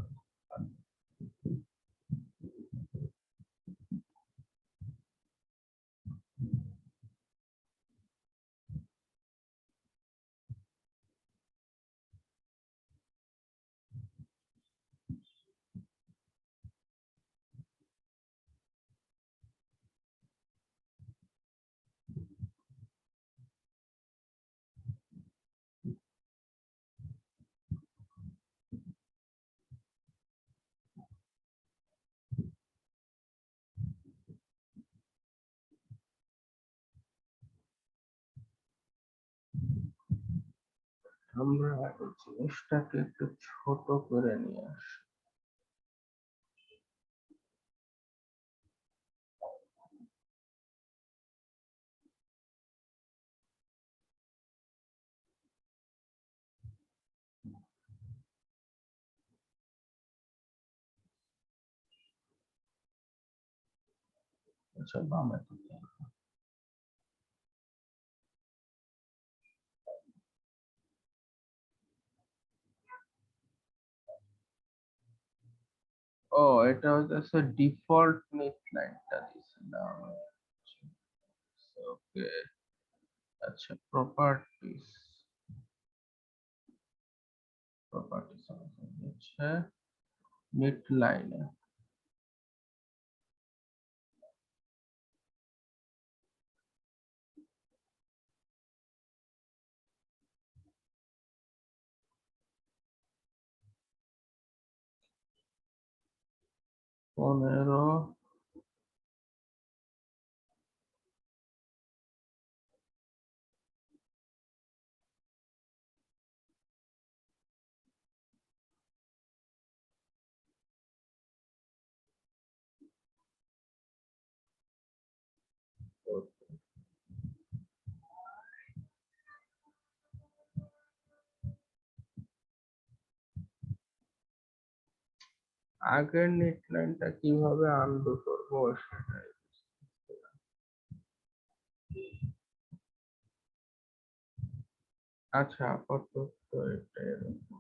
আমরা এই জিনিসটাকে একটু ছোট করে নিয়ে আসি। আচ্ছা বামে দিকে। ও, এটা হচ্ছে ডিফল্ট নেট লাইনটা দিয়েছিলাম। ওকে, আচ্ছা প্রপার্টিস, প্রপার্টিস হচ্ছে মিড লাইনে পনেরো আগের নেট লাইনটা কিভাবে আনডু করবো সেটাই বুঝতে পারছি না। আচ্ছা আপাতত এটা এরকম।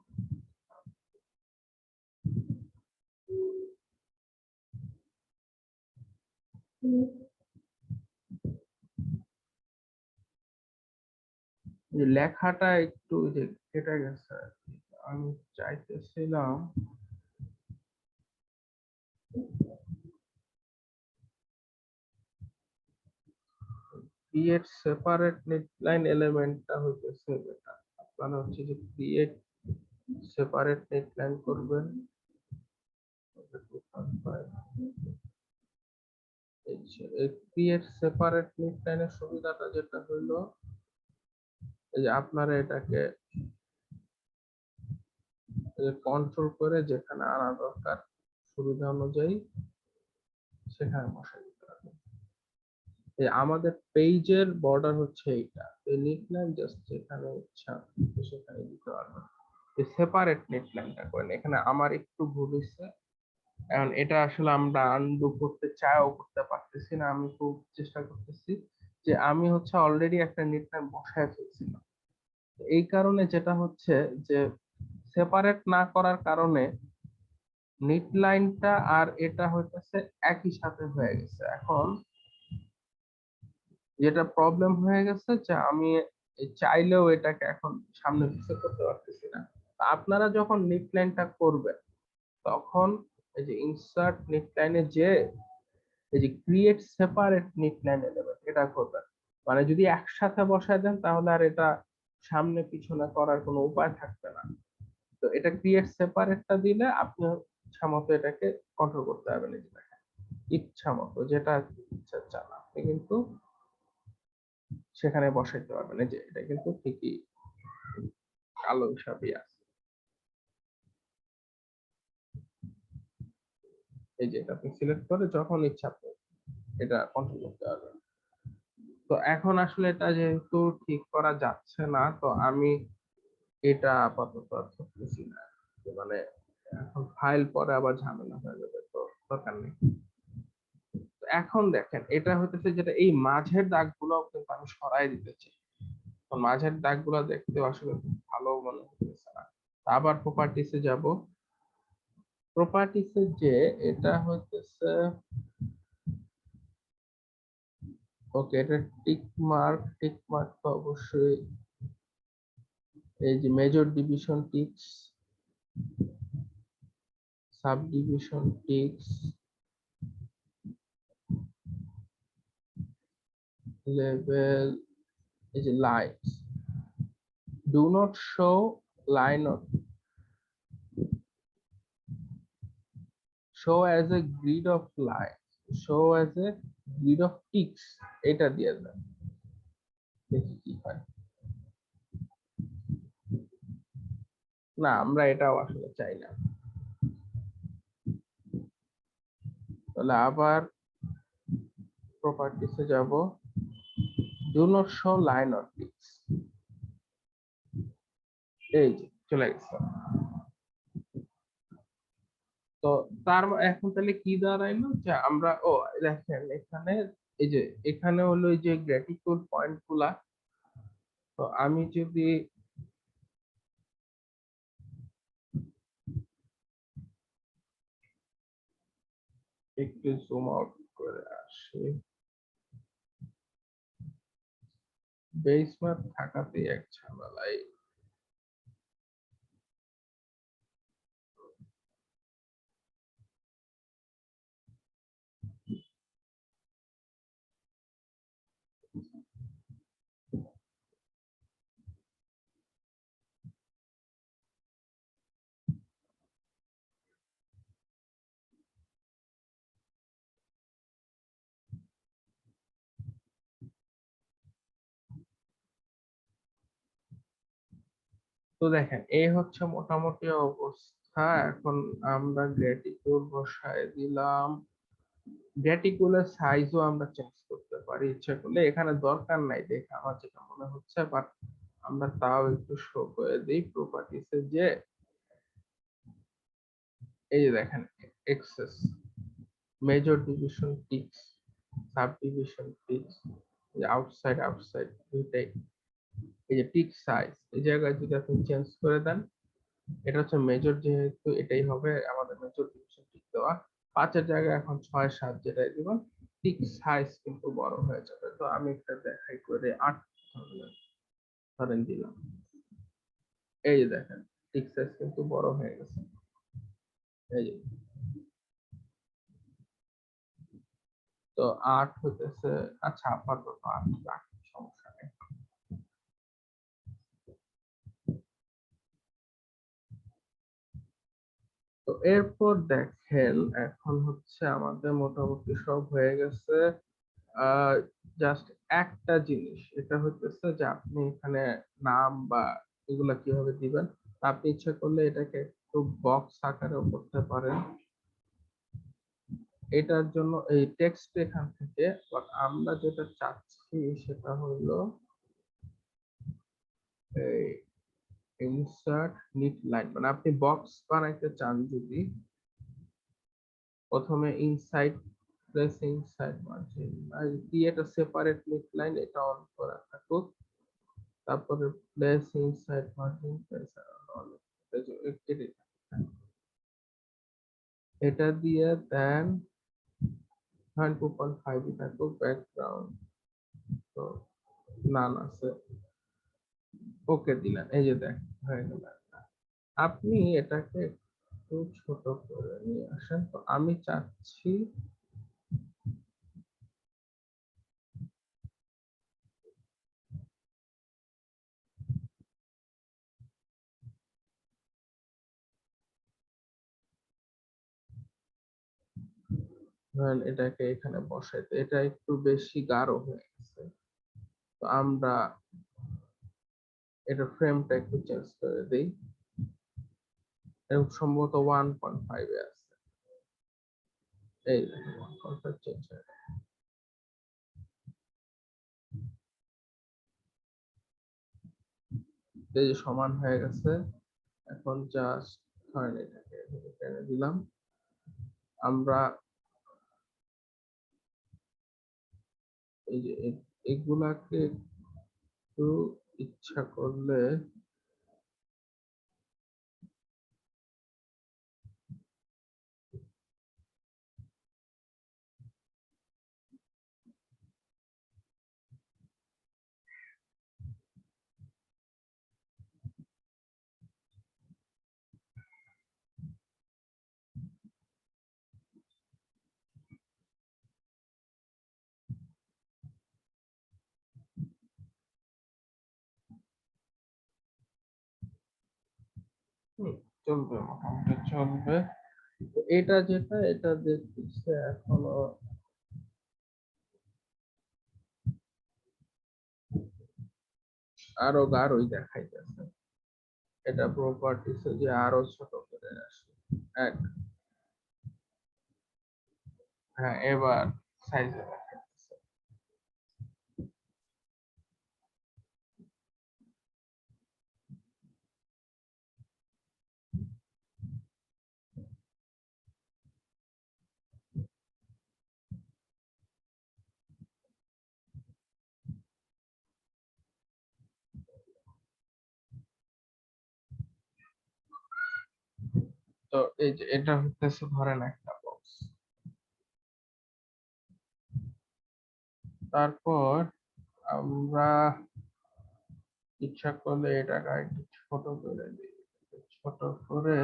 যে লেখাটা একটু যে কেটে গেছে আর কি। আমি চাইতেছিলাম ক্রিয়েট সেপারেট নেট লাইন এলিমেন্টটা হইতেছে এটা। আপনারা হচ্ছে যে ক্রিয়েট সেপারেট নেট লাইন করবেন। এই ক্রিয়েট সেপারেট নেট লাইনের সুবিধাটা যেটা হইলো এই যে আপনারা এটাকে কন্ট্রোল করে যেখানে আনা দরকার সুবিধা অনুযায়ী সেখানে বসাই দিতে পারবেন। এই আমাদের পেজের বর্ডার হচ্ছে এইটা, এই নেট লাইন জাস্ট যেখানে ইচ্ছা সেখানে দিতে পারবেন। এই সেপারেট নেট লাইনটা করেন, এখানে আমার একটু ভুল হয়েছে। এখন এটা আসলে আমরা আনডু করতে চাইও করতে পারতেছি না। আমি খুব চেষ্টা করতেছি যে আমি হচ্ছে অলরেডি একটা নেট লাইন বসায় ফেলছিলাম। এই কারণে যেটা হচ্ছে যে সেপারেট না করার কারণে নেট লাইনটা আর এটা হইতেছে একই সাথে হয়ে গেছে। এখন যেটা প্রবলেম হয়ে গেছে যে আমি চাইলেও এটাকে এখন সামনে পিছিয়ে করতে পারতেছি না। তা আপনারা যখন নেট লাইনটা করবেন তখন এই যে ইনসার্ট নেট লাইনে যে এই যে create separate net line element এটা করবেন। মানে যদি একসাথে বসায় দেন তাহলে আর এটা সামনে পিছনে করার কোনো উপায় থাকবে না। তো এটা ক্রিয়েট সেপারেটটা দিলে আপনি ইচ্ছা মতো এটাকে কন্ট্রোল করতে পারবেন। এই যে দেখেন, ইচ্ছা মতো যেটা ইচ্ছা চান আপনি কিন্তু সেখানে বসাইতে পারবেন। এই যে এটা কিন্তু ঠিকই কালো হিসাবে আছে। এই যে এটা আপনি সিলেক্ট করে যখন ইচ্ছা আপনি এটা কন্ট্রোল করতে পারবেন। তো এখন আসলে এটা যেহেতু ঠিক করা যাচ্ছে না, তো আমি এটা আপাতত আর করতেছি না। যে মানে এখন ফাইল পরে আবার ঝামেলা হয়ে যাবে, তো দরকার নেই। তো এখন দেখেন এটা হইতেছে যেটা এই মাঝের দাগগুলো কিন্তু আমি সরাই দিতেছি। তো মাঝের দাগগুলো দেখতে আসলে খুব ভালো মনে হতেছে না। তা আবার প্রপার্টিসে যাব। প্রপার্টিসে যে এটা হইতেছে ওকে, এটা টিক মার্ক তো অবশ্যই এই যে major division ticks, sub division ticks, level, এই যে lines, do not show line on show as a grid of lines, show as a grid of ticks, এটা দিয়ে দেন, দেখি কি হয়। না, আমরা এটাও আসলে চাই না। তাহলে আবার প্রপার্টিসে যাব, do not show line or ticks, এই যে চলে গেছে। তো এখন তাহলে কি দাঁড়াইলো যে আমরা দেখেন এখানে এই যে এখানে হলো এই যে গ্র্যাটিটিউড পয়েন্ট গুলা। তো আমি যদি একটু জুম আউট করে আসি, বেস ম্যাপ থাকাতেই এক ঝামেলাই। তো দেখেন এই হচ্ছে মোটামুটি অবস্থা। এখন আমরা গ্রেটিটিউড বসায় দিলাম। গ্রেটিকুলার সাইজও আমরা চেঞ্জ করতে পারি ইচ্ছা করলে, এখানে দরকার নাই দেখে আমার যেটা মনে হচ্ছে, বাট আমরা তাও একটু শো করে দিই প্রপার্টিসে যে এই যে দেখেন axes, major division ticks, sub division ticks, outside outside দুইটাই। এই যে টিক সাইজ এই জায়গায় যদি আপনি চেঞ্জ করে দেন, এটা হচ্ছে মেজর, যেহেতু এটাই হবে আমাদের মেজর ডিভিশন টিক দেওয়া। 5-এর জায়গায় এখন 6-7 যেটাই দিব, টিক সাইজ কিন্তু বড় হয়ে যাবে। তো আমি একটা দেখাই করে 8 ধরেন দিলাম। এই যে দেখেন টিক সাইজ কিন্তু বড় হয়ে গেছে। এই যে তো 8 হইতেছে, আচ্ছা আপাতত 8 রাখি, সমস্যা নেই। তো এরপর দেখেন এখন হচ্ছে আমাদের মোটামুটি সব হয়ে গেছে। জাস্ট একটা জিনিস, এটা হচ্ছে যে আপনি এখানে নাম বা এগুলা কিভাবে দিবেন। আপনি ইচ্ছা করলে এটাকে একটু বক্স আকারেও করতে পারেন। এটার জন্য এই টেক্সট এখান থেকে, বাট আমরা যেটা চাচ্ছি সেটা হলো এই ইনসার্ট নিট লাইন, মানে আপনি বক্স বানাইতে চান যদি প্রথমে ইনসাইড প্লেস ইনসাইড মার্জিন আর create a separate neat line, এটা অন করা থাকুক। তারপরে place inside margin place on, এটা দিয়ে দেন 2.5 থাকুক ব্যাকগ্রাউন্ড। তো নান আছে, ওকে দিলেন। এই যে দেখ হয়ে গেল। আপনি এটাকে একটু ছোট করে নিয়ে আসেন। তো আমি চাচ্ছি ধরেন এটাকে এখানে বসাইতে, এটা একটু বেশি গাঢ় হয়ে গেছে। তো আমরা এটা ফ্রেমটা একটু চেঞ্জ করে দিই। এবং সম্ভবত 1.5 এ আছে। এই 1.5 চেঞ্জ হয়ে গেছে। এই যে সমান হয়ে গেছে। এখন জাস্ট ধরেন এটাকে টেনে দিলাম। আমরা এই যে এগুলাকে একটু ইচ্ছা করলে চলবে, মোটামুটি চলবে। তো এটা যেটা এটা দেখতেছে এখনো আরো গাঢ়ই দেখাইতেছে। এটা প্রপার্টিস যে আরো ছোট করে আসে এক। হ্যাঁ এবার সাইজে দেখাইতেছে। তো এই যে এটা হইতেছে ধরেন একটা বক্স। তারপর আমরা ইচ্ছা করলে এটাকে একটু ছোট করে দিই। ছোট করে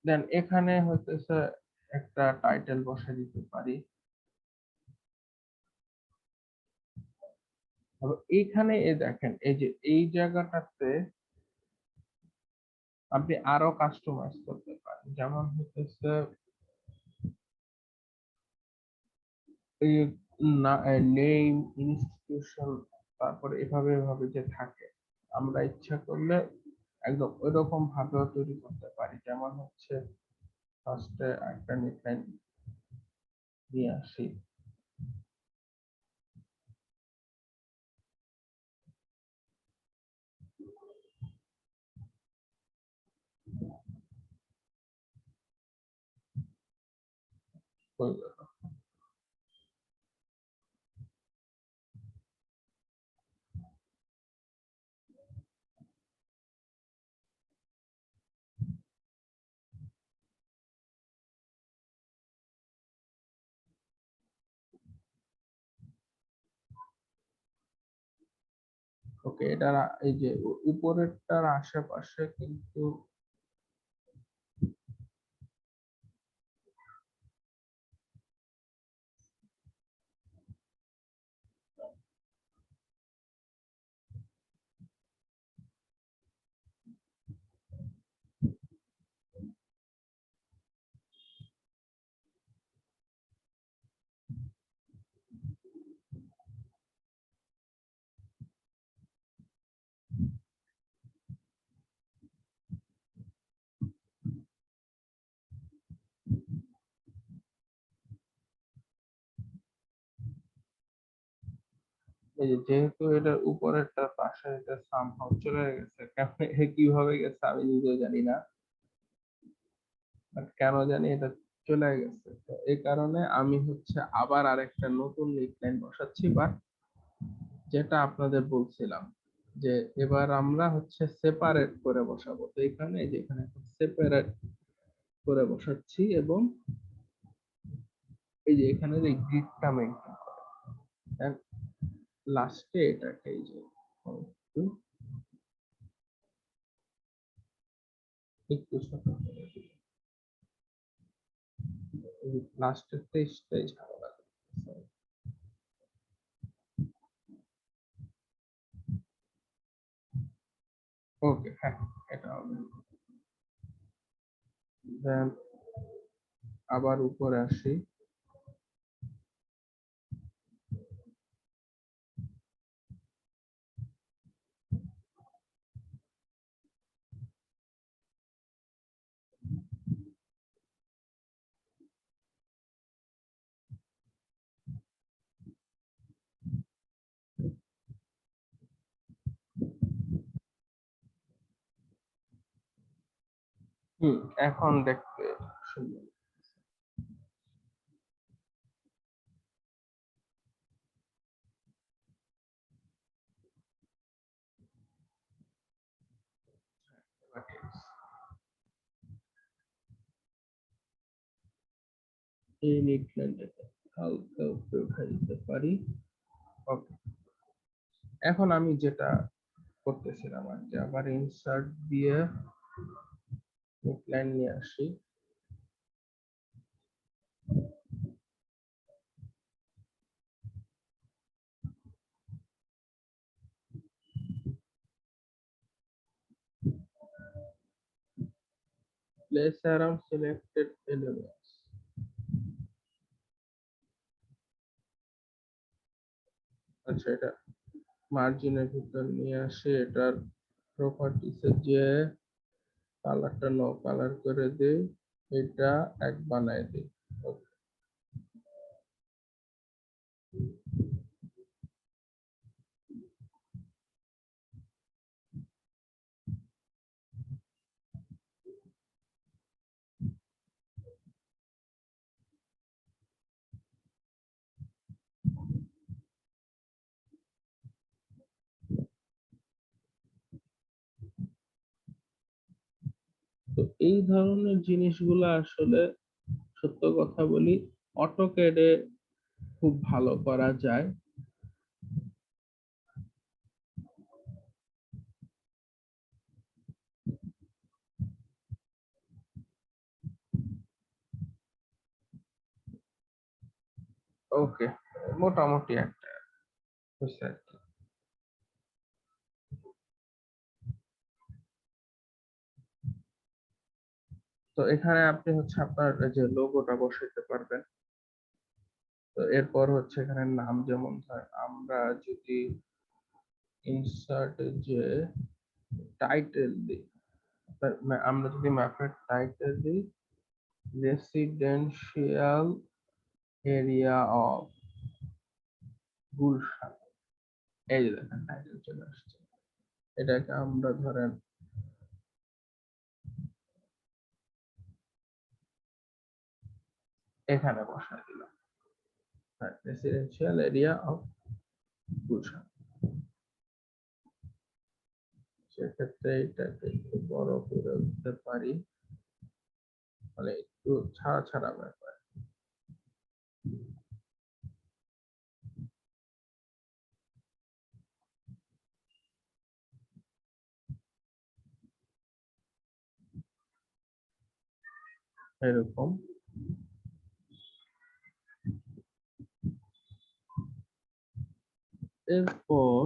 দেন এখানে হইতেছে একটা টাইটেল বসে দিতে পারি। তবে এইখানে দেখেন এই যে এই জায়গাটাতে আপনি আরো কাস্টমাইজ করতে পারেন, যেমন হচ্ছে এই নেম, ইনস্টিটিউশন, তারপরে এভাবে এভাবে যে থাকে, আমরা ইচ্ছা করলে একদম ওইরকম ভাবেও তৈরি করতে পারি। যেমন হচ্ছে ফার্স্টে একটা নিকলাইন নিয়ে আসি, ওকে। এটা এই যে উপরেরটার আশেপাশে কিন্তু এই যে যেহেতু এটার উপরেরটার পাশে এটা সামহাউ চলে গেছে, কেন কিভাবে গেছে আমি নিজেও জানি না, বাট কেন জানি এটা চলে গেছে। তো এই কারণে আমি হচ্ছে আবার আরেকটা নতুন নেকলাইন বসাচ্ছি, বাট যেটা আপনাদের বলছিলাম যে এবার আমরা হচ্ছে সেপারেট করে বসাবো। তো এখানে এই যে এখানে সেপারেট করে বসাচ্ছি, এবং এই যে এখানে যে গ্রিডটা মেনটেন করে লাস্টে এটাকে এই যে একটু ছোট করে দিই, লাস্টের তেইশটাই ঝামেলা। ওকে, হ্যাঁ, এটা হবে। দেন আবার উপরে আসি, এখন দেখতে সুন্দর। এই নেকলাইনটাকে হালকা উপরে উঠে দিতে পারি। ওকে, এখন আমি যেটা করতেছিলাম আর কি, আবার ইনসার্ট দিয়ে নেকলাইন নিয়ে আসি, প্লেস অ্যারাউন্ড সিলেক্টেড এলিমেন্টস। আচ্ছা, এটা মার্জিনের ভিতর নিয়ে আসি, এটার প্রপার্টিসে যে কালারটা নো কালার করে দিই, এটা এক বানাই দিই। Okay. তো এই ধরনের জিনিসগুলো আসলে সত্য কথা বলি অটোক্যাডে খুব ভালো করা যায়। ওকে, মোটামুটি একটা হয়েছে আর কি। তো এখানে আপনি হচ্ছে আপনার যে লোগোটা বসাইতে পারবেন। তো এরপর হচ্ছে এখানে নাম, যেমন ধরেন আমরা যদি ইনসার্টে যে টাইটেল দিই, আমরা যদি ম্যাপের টাইটেল দিই রেসিডেন্সিয়াল এরিয়া অফ গুলশান, এই যে দেখেন টাইটেল চলে আসছে। এটাকে আমরা ধরেন এখানে বসাই দিলাম, রেসিডেন্সিয়াল এরিয়া অফ গুলশান। সেক্ষেত্রে এটাকে একটু বড় করে দিতে পারি, মানে একটু ছাড়া ছাড়া ব্যাপার। এরকম এরপর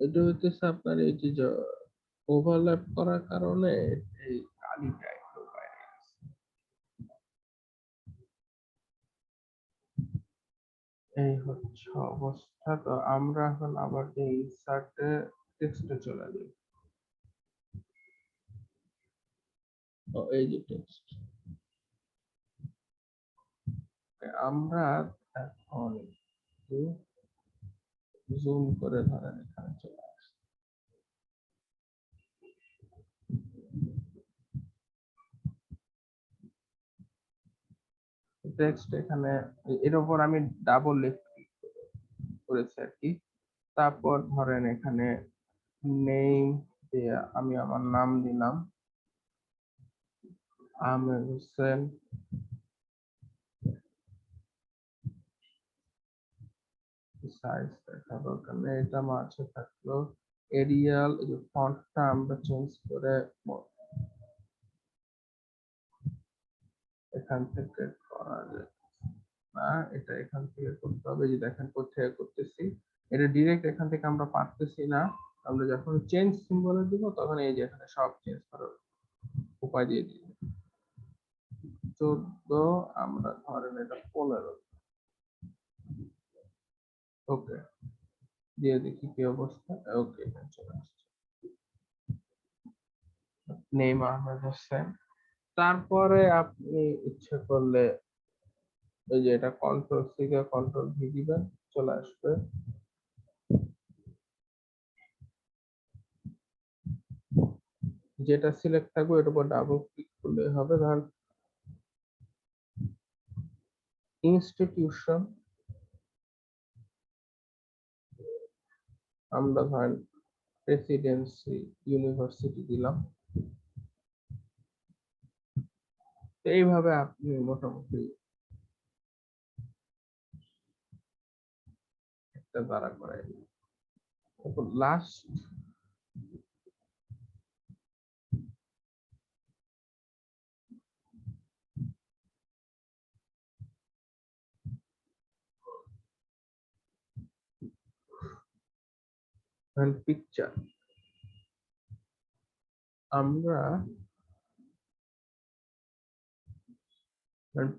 এটা হইতেছে আপনার এই যে ওভারল্যাপ করার কারণে এই কালিটা একটু বাইরে গেছে। এই হচ্ছে অবস্থা। তো আমরা এখন আবার এই ইনসার্টে টেক্সটে চলে যাই। তো এই যে টেক্সট, আমরা এখন একটু জুম করে ধরেন এখানে চলে আসি। টেক্সট এখানে এর উপর আমি ডাবল লেফট ক্লিক করেছি আর কি। তারপর ধরেন এখানে নেম দিয়ে আমি আমার নাম দিলাম আমির হোসেন। সাইজ দেখা দরকার নেই, এটা মাঝে থাকলো। এরিয়াল, এই যে ফন্টটা আমরা চেঞ্জ করে এখান থেকে করা যায় না, এটা এখান থেকে করতে হবে। যে দেখেন কোথায় করতেছি, এটা ডিরেক্ট এখান থেকে আমরা পারতেছি না। আমরা যখন চেঞ্জ সিম্বলে দিব তখন এই যে এখানে সব চেঞ্জ করার উপায় দিয়ে দিই। 14, আমরা ধরেন এটা 15। ওকে, দিয়ে দেখি কি অবস্থা। ওকে, এখানে চলে আসছে নেম আহমেদ হোসেন। তারপরে আপনি ইচ্ছে করলে এই যে এটা control C K control V দিবেন, চলে আসবে। যেটা সিলেক্ট থাকবে এটার উপর ডাবল ক্লিক করলে হবে। ধরেন ইনস্টিটিউশন, আমরা ধরেন প্রেসিডেন্সি ইউনিভার্সিটি দিলাম। তো এইভাবে আপনি মোটামুটি একটা দ্বারা করাই। তারপর লাস্ট পিকচার, আমরা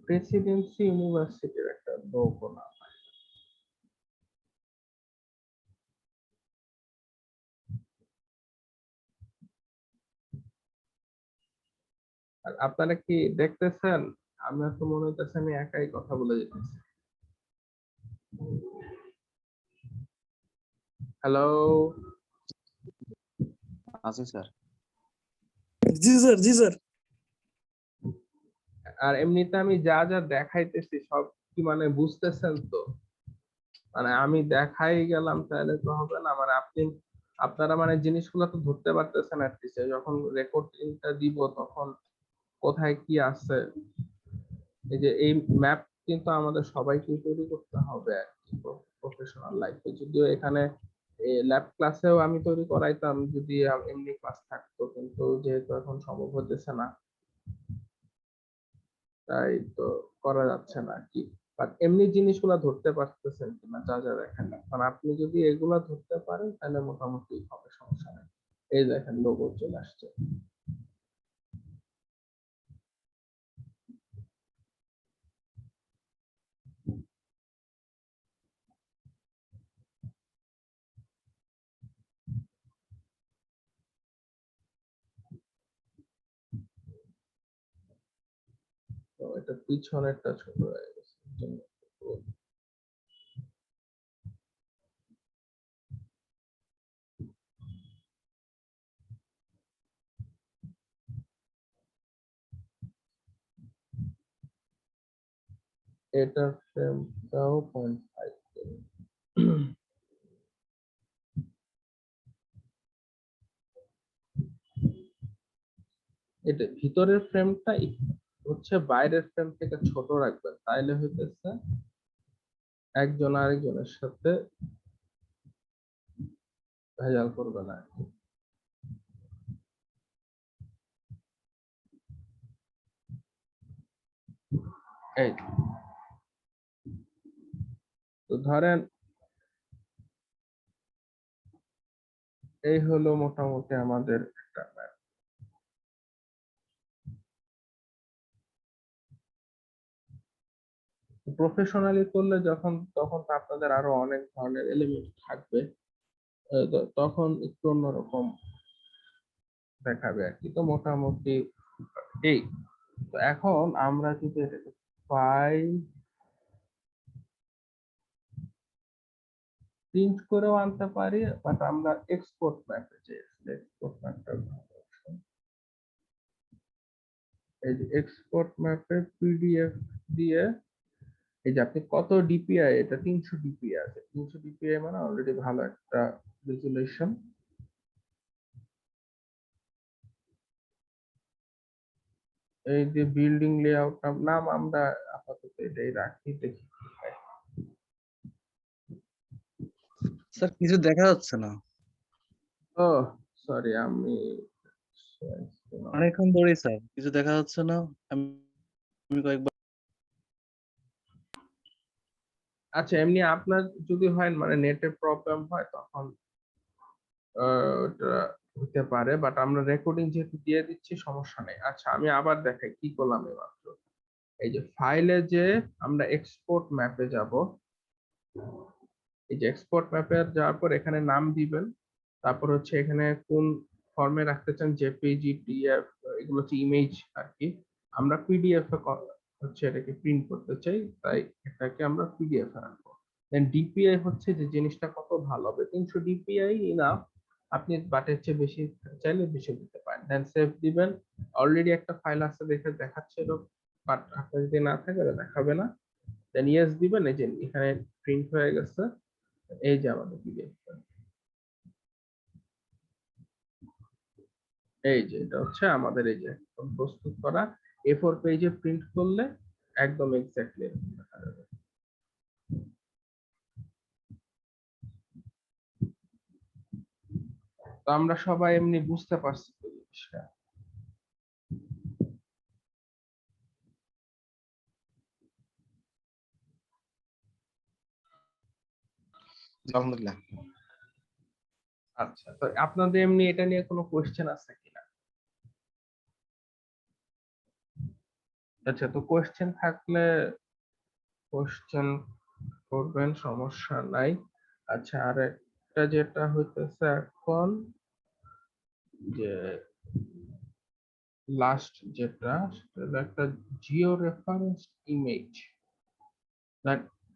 প্রেসিডেন্সি ইউনিভার্সিটির একটা লোগো নাম। আর আপনারা কি দেখতেছেন? আমরা তো মনে হইতেছে আমি একাই কথা বলে যেতেছি। হ্যালো, আছে স্যার। জি স্যার, জি স্যার। আর এমনিতে আমি যা যা দেখাইতেছি সব কি মানে বুঝতেছেন তো? মানে আমি দেখাই গেলাম তাহলে তো হবে না, মানে আপনারা মানে জিনিসগুলো তো ধরতে পারতেছেন অ্যাটলিস্ট। যখন রেকর্ডিংটা দিব তখন কোথায় কি আছে, এই যে এই ম্যাপ কিন্তু আমাদের সবাইকে তৈরি করতে হবে আর কি প্রফেশনাল লাইফে। যদিও এখানে ল্যাব ক্লাসেও আমি তৈরি করাইতাম যদি এমনি ক্লাস থাকতো, কিন্তু যেহেতু এখন সম্ভব হতেছে না, তাই তো করা যাচ্ছে না আর কি। বাট এমনি জিনিসগুলা ধরতে পারতেছেন কিনা যা যা দেখেন না, কারণ আপনি যদি এগুলা ধরতে পারেন তাহলে মোটামুটি হবে, সমস্যা নেই। এই দেখেন লোগো চলে আসছে। তো এটা পিছনেরটা ছোট হয়ে গেছে, এর জন্য এটার ফ্রেমটাও 0.5 করুন। এটা ভিতরের ফ্রেমটা হচ্ছে বাইরের ফ্রেম থেকে ছোট রাখবেন, তাইলে হইতেছে একজন আরেকজনের সাথে ভেজাল করবে না। এই তো ধরেন এই হলো মোটামুটি আমাদের একটা map। প্রফেশনালি করলে যখন তখন তো আপনাদের আরো অনেক ধরনের এলিমেন্ট থাকবে, তখন একটু অন্যরকম দেখাবে আর কি। তো মোটামুটি এই, তো এখন আমরা যদি এটাকে ফাইল প্রিন্ট করেও আনতে পারি, বাট আমরা এক্সপোর্ট ম্যাপে চাই। এক্সপোর্ট ম্যাপটা ভালো option। এই যে এক্সপোর্ট ম্যাপে পিডিএফ দিয়ে, এই যে আপনি কত ডিপিআই, এটা 300 ডিপিআই আছে, 300 ডিপিআই মানে অলরেডি ভালো একটা রেজুলেশন। এই যে বিল্ডিং লেআউট নাম আমরা আপাতত এটাই রাখি, দেখি কি হয়। স্যার কিছু দেখা যাচ্ছে না, ও সরি, আমি অনেকক্ষণ ধরেই স্যার কিছু দেখা যাচ্ছে না। আমি আমি কয়েকবার আচ্ছা, এমনি আপনার যদি হয় মানে নেটের প্রবলেম হয় তখন ওটা হতে পারে, বাট আমরা রেকর্ডিং যেহেতু দিয়ে দিচ্ছি সমস্যা নেই। আচ্ছা আমি আবার দেখাই কি করলাম মাত্র। এই যে ফাইলে যে আমরা এক্সপোর্ট ম্যাপে যাব, এই যে এক্সপোর্ট ম্যাপে যাওয়ার পর এখানে নাম দিবেন, তারপর হচ্ছে এখানে কোন ফর্মে রাখতে চান, জেপিজি, পিডিএফ, এগুলো হচ্ছে ইমেজ আর কি। আমরা পিডিএফ এ হচ্ছে এটাকে প্রিন্ট করতে চাই, তাই এটাকে আমরা পিডিএফ এ রাখবো। দেন ডিপিআই হচ্ছে যে জিনিসটা কত ভালো হবে, 300 ডিপিআই না, আপনি বাটের চেয়ে বেশি চাইলে বেশি দিতে পারেন। দেন সেভ দিবেন। অলরেডি একটা ফাইল আছে দেখে দেখাচ্ছিল, বাট আপনার যদি না থাকে তাহলে দেখাবে না। দেন ইয়েস দিবেন, এই যে এখানে প্রিন্ট হয়ে গেছে, এই যে আমাদের পিডিএফ। এই যে এটা হচ্ছে আমাদের এই যে একদম প্রস্তুত করা A4 পেজে প্রিন্ট করলে একদম এক্স্যাক্টলি এরকম দেখা যাবে। তো আমরা সবাই এমনি বুঝতে পারছি তো জিনিসটা। আলহামদুলিল্লাহ। আচ্ছা, তো আপনাদের এমনি এটা নিয়ে কোনো কোশ্চেন আছে কিনা? আচ্ছা, তো কোশ্চেন থাকলে কোশ্চেন করবেন, সমস্যা নাই। আচ্ছা, আর একটা যেটা হইতেছে এখন যে লাস্ট যেটা, সেটা হলো একটা জিও রেফারেন্স ইমেজ।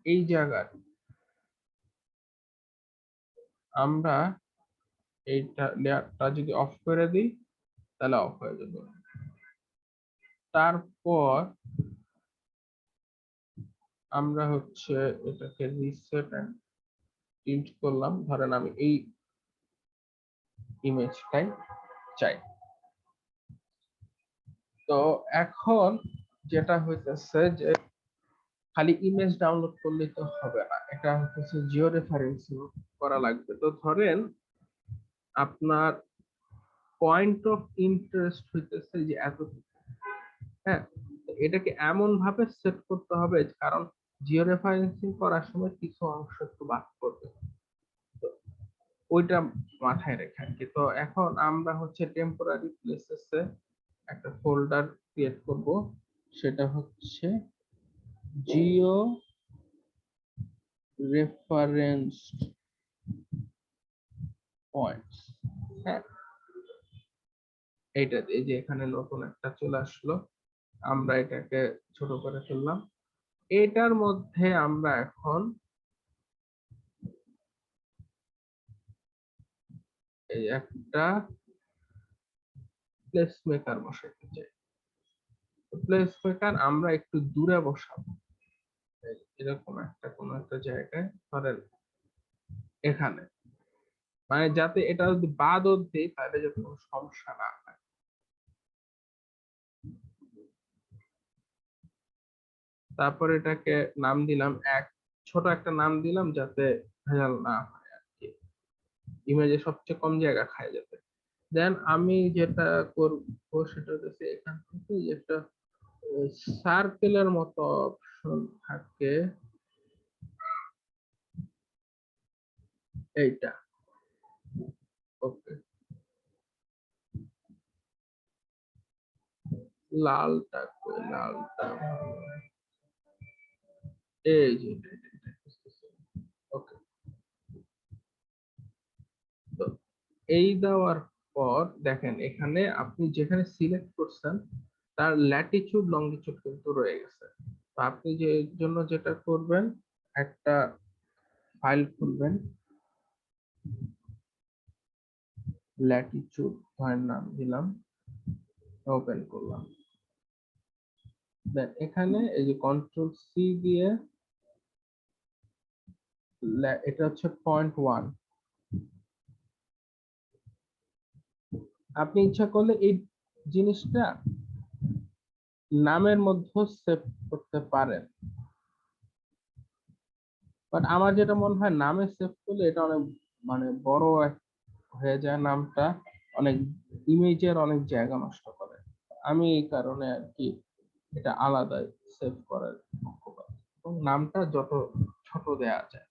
এই জায়গায় আমরা এইটা লেয়ারটা যদি অফ করে দিই তাহলে অফ হয়ে যাবে। তারপর আমরা হচ্ছে এটাকে রিসেট এন্ড প্রিন্ট করলাম, ধরেন আমি এই ইমেজটাই চাই। তো এখন যেটা হইতেছে যে খালি ইমেজ ডাউনলোড করলে তো হবে না, এটা হচ্ছে জিও রেফারেন্সিং করা লাগবে। তো ধরেন আপনার পয়েন্ট অফ ইন্টারেস্ট হইতেছে যে এতটুকু, হ্যাঁ, তো এটাকে এমন ভাবে সেট করতে হবে, কারণ জিও রেফারেন্সিং করার সময় কিছু অংশ একটু বাদ করবে, তো ওইটা মাথায় রেখে আর কি। তো এখন আমরা হচ্ছে টেম্পোরারি প্লেসেসে একটা ফোল্ডার ক্রিয়েট করব, সেটা হচ্ছে জিও রেফারেন্স পয়েন্টস। হ্যাঁ, এইটা এই যে এখানে নতুন একটা চলে আসলো, আমরা এটাকে ছোট করে ফেললাম। এটার মধ্যে আমরা এখন এই একটা প্লেস মেকার বসাইতে চাই। প্লেস মেকার আমরা একটু দূরে বসাবো, এরকম একটা কোন একটা জায়গায়, ধরেন এখানে, মানে যাতে এটা যদি বাদও দিই তাহলে যাতে কোনো সমস্যা না হয়। তারপর এটাকে নাম দিলাম ছোট একটা নাম দিলাম, যাতে ভেজাল না হয় আর কি, ইমেজে সবচেয়ে কম জায়গা খায় যাবে। দেন আমি যেটা করবো সেটা হচ্ছে এখান থেকে একটা সার্কেলের মতো অপশন থাকে, এইটা। ওকে, লালটা কই, লালটা এই যে ওকে। তো এই দেওয়ার পর দেখেন এখানে আপনি যেখানে সিলেক্ট করছেন তার ল্যাটিটিউড লঙ্গিটিউড কিন্তু রয়ে গেছে। তো আপনি যে এর জন্য যেটা করবেন, একটা ফাইল খুলবেন, ল্যাটিটিউড ফাইল নাম দিলাম, ওপেন করলাম। দেন এখানে এই যে কন্ট্রোল সি দিয়ে এটা হচ্ছে 0.1, আপনি ইচ্ছা করলে এই জিনিসটা নামের মধ্যে সেভ করতে পারেন, বাট আমার যেটা মনে হয় নামে সেভ করলে এটা অনেক মানে বড় হয়ে যায়, নামটা অনেক ইমেজের অনেক জায়গা নষ্ট করে। আমি এই কারণে আর কি এটা আলাদা সেভ করার পক্ষপাত, এবং নামটা যত ছোট দেয়া যায়।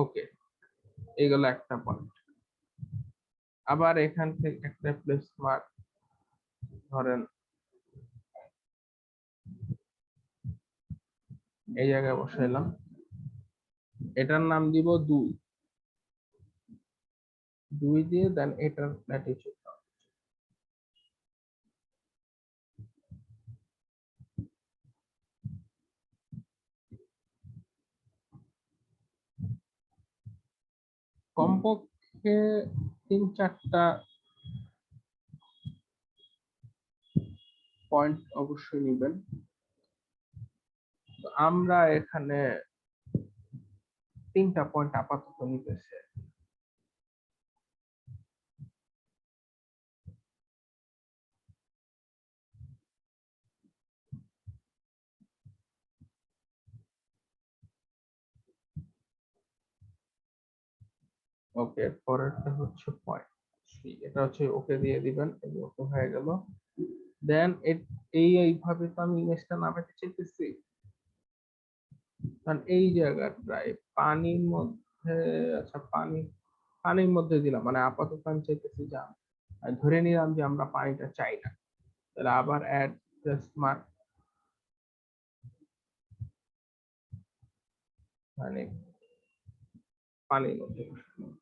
ওকে, এগুলো একটা পয়েন্ট। আবার এখান থেকে একটা প্লেস মার্ক ধরেন এই জায়গায় বসাইলাম, এটার নাম দিব 2, 2 দিয়ে দেন এটার ল্যাটিটিউড। কমপক্ষে 3-4টা পয়েন্ট অবশ্যই নেবেন। তো আমরা এখানে 3টা পয়েন্ট আপাতত নিতেছে। ওকে, পরেরটা হচ্ছে পয়েন্ট 3, এটা হচ্ছে ওকে দিয়ে দিবেন, এই ওকে হয়ে গেল। দেন এইভাবে তো আমি ইমেজটা নামাতে চাইতেছি, কারণ এই জায়গাটায় পানির মধ্যে, আচ্ছা পানির মধ্যে দিলাম, মানে আপাতত আমি চাইতেছি যা ধরে নিলাম যে আমরা পানিটা চাই না, তাহলে আবার অ্যাড প্লাস মার্ক, মানে পানির মধ্যে বসালাম।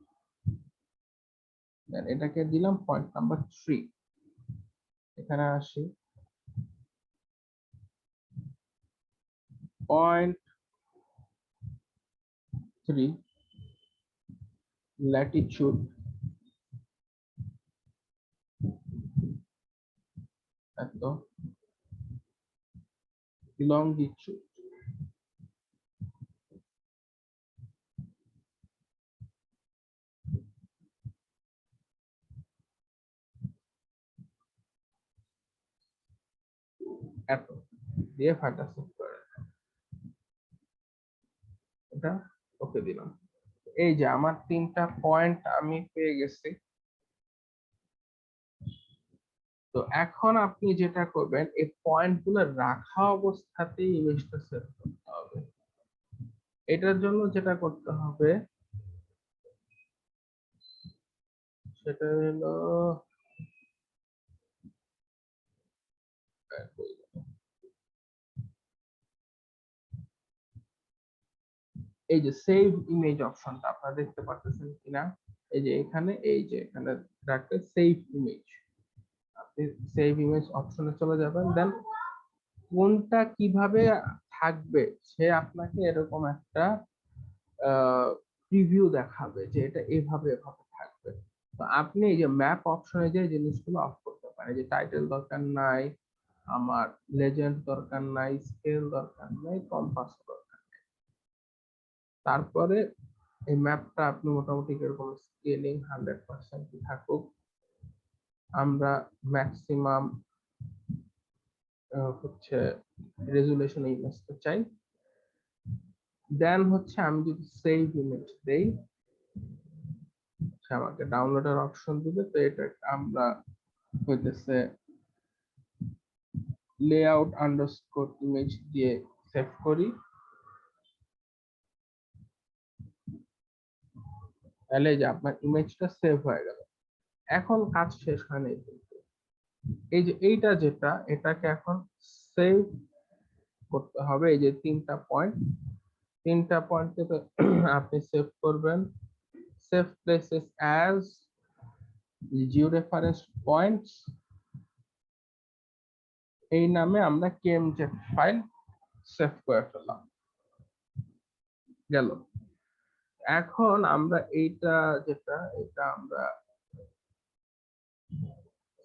Then এটাকে দিলাম পয়েন্ট নাম্বার 3, এখানে আসি, পয়েন্ট 3 ল্যাটিটিউড, এত লঙ্গিটিউড, এত দিয়ে ফাইলটা সেভ করে রাখেন। এটা ওকে দিলাম। এই যে আমার 3টা পয়েন্ট আমি পেয়ে গেছি। তো এখন আপনি যেটা করবেন, এই পয়েন্ট গুলো রাখা অবস্থাতেই ইমেজটা সেভ করতে হবে। এটার জন্য যেটা করতে হবে সেটা হলো এই যে সেভ ইমেজ অপশনটা আপনারা দেখতে পাচ্ছেন কিনা, এই যে এখানে রাখতে সেভ ইমেজ, আপনি সেভ ইমেজ অপশনে চলে যাবেন। দেন কোনটা কিভাবে থাকবে সে আপনাকে এরকম একটা প্রিভিউ দেখাবে যে এটা এভাবে এভাবে থাকবে। তো আপনি এই যে ম্যাপ অপশনে যে জিনিসগুলো অফ করতে পারেন, যে টাইটেল দরকার নাই, আমার লেজেন্ড দরকার নাই, স্কেল দরকার নাই, কম্পাস দরকার নাই। তারপরে এই ম্যাপটা আপনি মোটামুটি এরকম স্কেলিং 100% থাকুক, আমরা ম্যাক্সিমাম হচ্ছে রেজুলেশন ইমেজটা চাই। দেন হচ্ছে আমি যদি সেভ ইমেজ দেই, আমাকে ডাউনলোডের অপশন দিবে। তো এটা আমরা হইতেছে লেআউট আন্ডারস্কোর ইমেজ দিয়ে সেভ করি, তাহলে যে আপনার ইমেজটা সেভ হয়ে গেল। এখন কাজ শেষ হয় নাই কিন্তু, এই যে এইটা যেটা এটাকে এখন সেভ করতে হবে। এই যে 3টা পয়েন্টকে তো আপনি সেভ করবেন, save places as Jio reference points, এই নামে আমরা কেএমজেড ফাইল সেভ করে ফেললাম। গেল। এখন আমরা এইটা যেটা এটা আমরা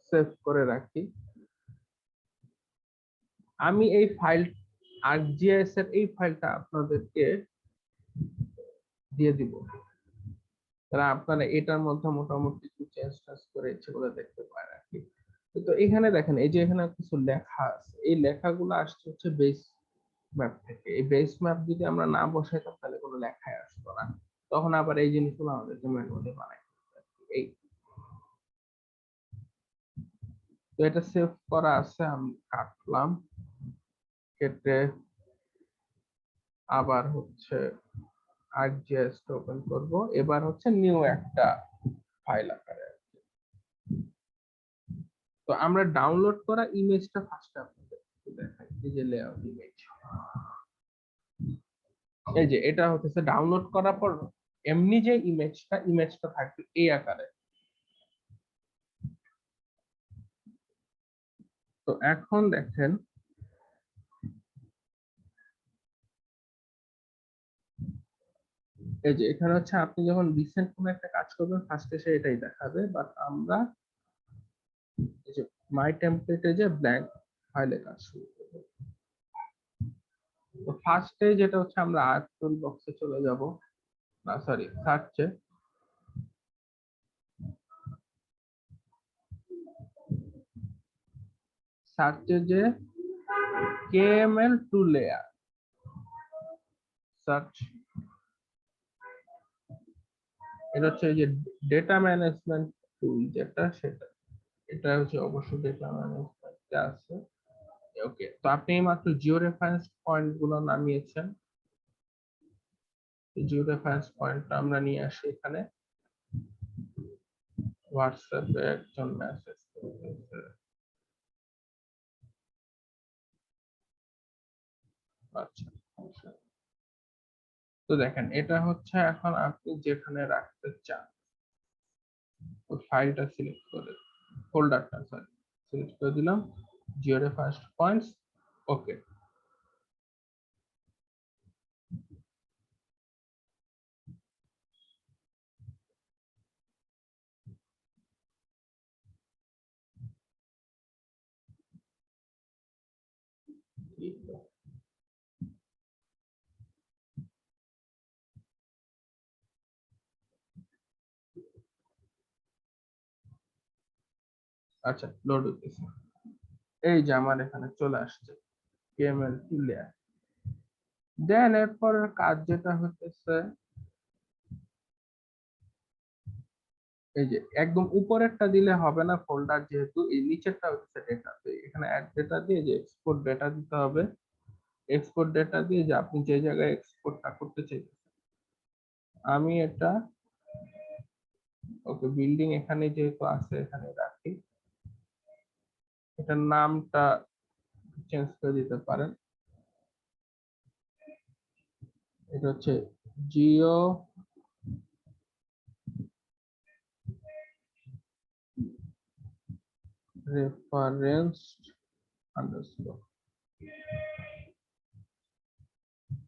সেভ করে রাখি। আমি এই ফাইল ArcGIS এর এই ফাইলটা আপনাদেরকে দিয়ে দিব, তারা আপনারা এটার মধ্যে মোটামুটি কিছু চেঞ্জ করে ইচ্ছে করে দেখতে পারেন আর কি। তো এখানে দেখেন, এই যে এখানে কিছু লেখা আছে, এই লেখাগুলো আসছে হচ্ছে বেস ম্যাপ থেকে। এই বেস ম্যাপ যদি আমরা না বসাইতাম তাহলে কোনো লেখাই আসতো না, তখন আবার এই জিনিসগুলো আমাদেরকে ম্যানুয়ালি বানাইতে হবে। এই তো এটা সেভ করা আছে, আমি কাটলাম, কেটে আবার হচ্ছে ArcGIS ওপেন করব। এবার হচ্ছে নিউ একটা ফাইল আকারে। তো আমরা ডাউনলোড করা ইমেজটা ফার্স্ট আপনাদের দেখাই, এই যে লেআউট ইমেজ, এই যে এটা হচ্ছে ডাউনলোড করার পর এমনি যে ইমেজটা থাকবে এই আকারে। তো এখন দেখেন এই যে এখানে হচ্ছে আপনি যখন রিসেন্ট কোনো একটা কাজ করবেন ফার্স্টে সে এটাই দেখাবে, বাট আমরা এই যে মাই টেমপ্লেটে যে ব্ল্যাঙ্ক ফাইলে কাজ শুরু করব। তো ফার্স্টে যেটা হচ্ছে আমরা আর্ট টুল বক্সে চলে যাব, না সরি সার্চে, যে KML2 লেয়ার সার্চ, এটা হচ্ছে এই যে ডেটা ম্যানেজমেন্ট টুল যেটা সেটা, এটা হচ্ছে অবশ্যই ডেটা ম্যানেজমেন্ট আছে। ওকে, তো আপনি মাত্র জিও রেফারেন্স পয়েন্ট গুলো নামিয়েছেন, জিও রেফারেন্স পয়েন্টটা আমরা নিয়ে আসি এখানে। হোয়াটসঅ্যাপে একজন মেসেজ করতেছে, আচ্ছা আচ্ছা। তো দেখেন এটা হচ্ছে এখন আপনি যেখানে রাখতে চান ওই ফাইলটা সিলেক্ট করে, ফোল্ডারটা সরি সিলেক্ট করে দিলাম, জিও রেফারেন্স পয়েন্টস, ওকে। আচ্ছা লোড হইতেছে, এই যে আমার এখানে চলে আসছে। KML2 layer. দেন এরপরের কাজ যেটা হতেছে এই যে একদম উপরেরটা দিলে হবে না ফোল্ডার, যেহেতু এই নিচেরটা হচ্ছে ডেটা। তো এখানে অ্যাড ডেটা দিয়ে যে এক্সপোর্ট ডেটা দিতে হবে। এক্সপোর্ট ডেটা দিয়ে যে আপনি যে জায়গায় এক্সপোর্টটা করতে চাইছেন, আমি এটা ওকে বিল্ডিং এখানে যেহেতু আছে এখানে রাখি। এটার নামটা চেঞ্জ করে দিতে পারেন। এটা হচ্ছে জিও referenced underscore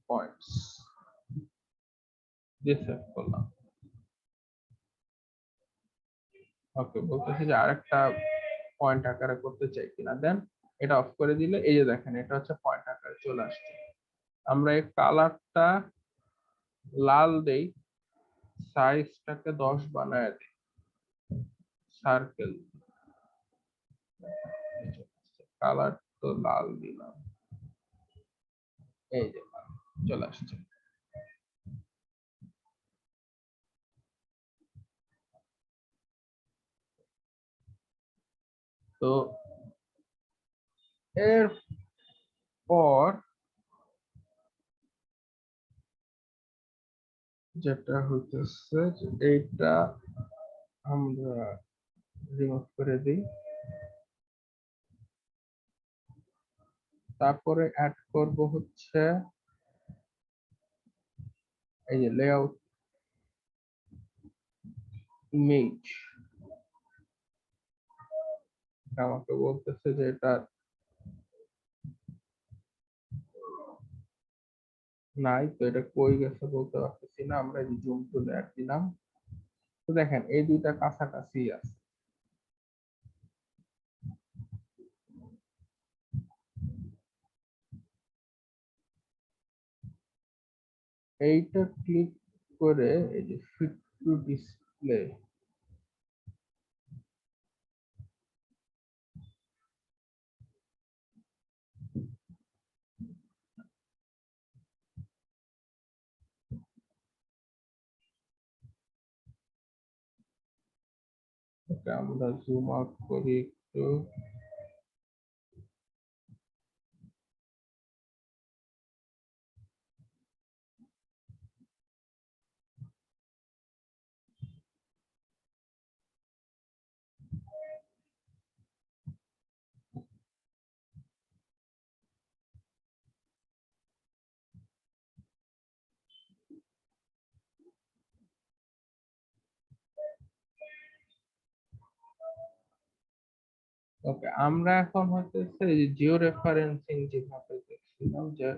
points দিয়ে সেভ করলাম। ওকে, বলতেছি যে আরেকটা পয়েন্ট আকারে করতে চাই কিনা। দেন এটা অফ করে দিলে এই যে দেখেন এটা হচ্ছে পয়েন্ট আকারে চলে আসছে। আমরা এই কালারটা লাল দেই, সাইজটাকে 10 বানায় দিই, সার্কেল কালার তো লাল দিলাম, এই যে চলে আসছে। তো এরপর যেটা হইতেছে যে এইটা আমরা রিমুভ করে দিই। তারপরে অ্যাড করব হচ্ছে এই যে লেআউট ইমেজ। আমাকে বলতেছে যে এটা নাই, তো এটা কই গেছে বলতে পারতেছি না। আমরা এই জুম টুলে অ্যাড দিলাম। তো দেখেন এই দুইটা কাছাকাছি আছে। এইটা ক্লিক করে এই যে ফিট টু ডিসপ্লে, ওকে আমরা জুম আউট করি একটু। ওকে, আমরা এখন হচ্ছে এই যে জিও রেফারেন্সিং যেভাবে দেখছিলাম যে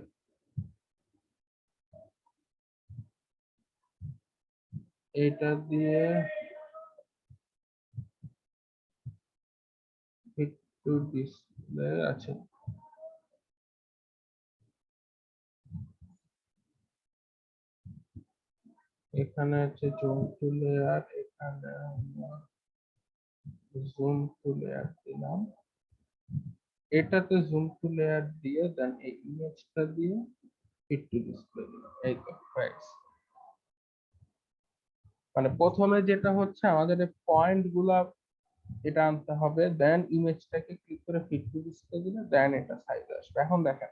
এটা দিয়ে ফিট টু ডিসপ্লে আছে। এখানে হচ্ছে জুম টু লেয়ার, এখানে জুম টু লেয়ার দিলাম। এটাতে জুম টু লেয়ার দিয়ে দেন এই ইমেজটা দিয়ে ফিট টু ডিসপ্লে দিলাম। এই তো হয়ে গেছে। মানে প্রথমে যেটা হচ্ছে আমাদের পয়েন্ট গুলা এটা আনতে হবে, দেন ইমেজটাকে ক্লিক করে ফিট টু ডিসপ্লে দিলে দেন এটা সাইজ আসবে। এখন দেখেন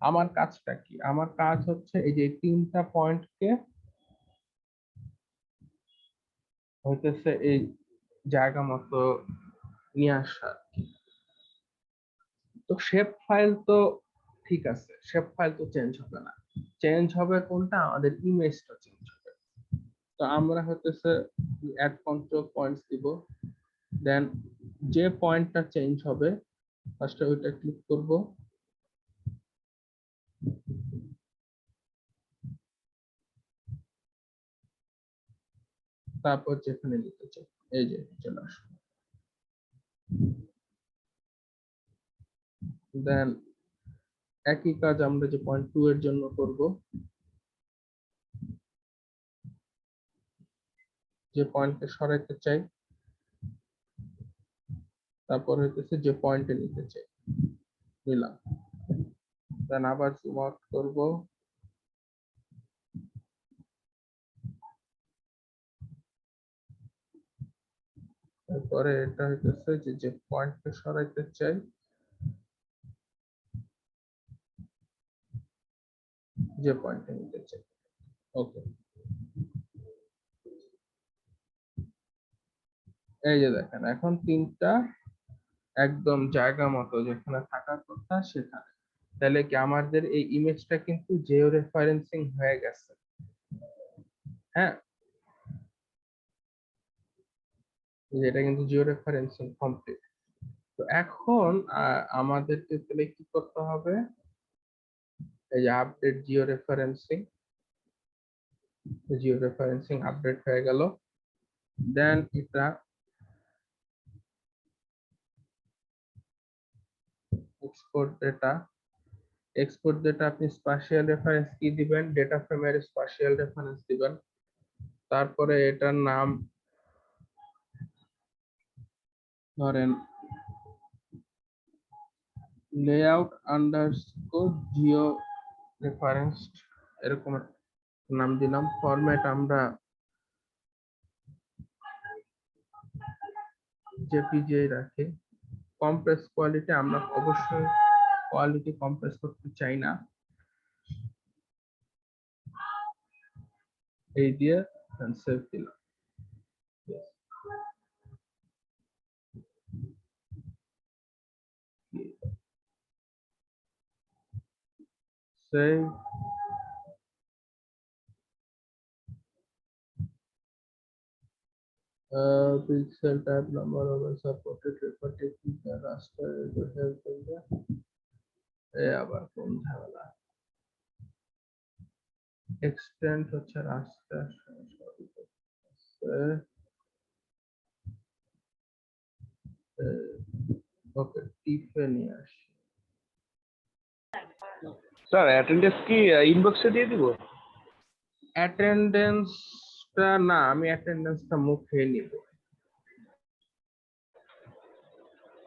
আমার কাজটা কি। আমার কাজ হচ্ছে এই যে তিনটা পয়েন্টকে হইতেছে এই জায়গা মতো নিয়ে আসা। তো শেপ ফাইল তো ঠিক আছে, শেপ ফাইল তো চেঞ্জ হবে না। চেঞ্জ হবে কোনটা, আমাদের ইমেজটা চেঞ্জ হবে। তো আমরা হইতেছে অ্যাড কন্ট্রোল পয়েন্টস দিব। দেন যে পয়েন্টটা চেঞ্জ হবে ফার্স্টে ওইটা ক্লিক করব। তারপর যেখানে নিতে চাই এই যে চলে আসবে। দেন একই কাজ আমরা যে পয়েন্ট 2 এর জন্য করব। যে পয়েন্টকে সরাইতে চাই, তারপর হইতেছে যে পয়েন্টে নিতে চাই নিলাম। দেন আবার জুম আউট করব। তারপরে এটা হইতেছে যে পয়েন্টটা সরাইতে চাই, যে পয়েন্টটা নিতে চাই। ওকে, এই যে দেখেন এখন তিনটা একদম জায়গা মতো যেখানে থাকার কথা সেখানে। তাহলে কি আমাদের এই ইমেজটা কিন্তু জিও রেফারেন্সিং হয়ে গেছে। হ্যাঁ, এটা কিন্তু জিও রেফারেন্সিং কমপ্লিট। তো এখন আমাদেরকে তাহলে কি করতে হবে, এই যে আপডেট জিও রেফারেন্সিং আপডেট হয়ে গেল। দেন এটা এক্সপোর্ট ডেটা আপনি স্পাশিয়াল রেফারেন্স কি দিবেন, ডেটা ফ্রেমের স্পাশিয়াল রেফারেন্স দিবেন। তারপরে এটার নাম ধরেন লেআউট আন্ডারস্কোর জিও রেফারেন্স, এরকম একটা নাম দিলাম। ফরম্যাট আমরা জেপিজি রাখি। কম্প্রেস কোয়ালিটি আমরা অবশ্যই কোয়ালিটি কম্প্রেস করতে চাই না, এই দিয়ে সেভ দিলাম। Save. Pixel type number of supported refer technique and raster to help in the আবার কোন ঝামেলা। এক্সটেন্ড হচ্ছে রাস্টার, ওকে টিপে নিয়ে আসি। স্যার অ্যাটেন্ডেন্স কি ইনবক্সে দিয়ে দিব? অ্যাটেন্ডেন্সটা না, আমি অ্যাটেন্ডেন্সটা মুখে নিব।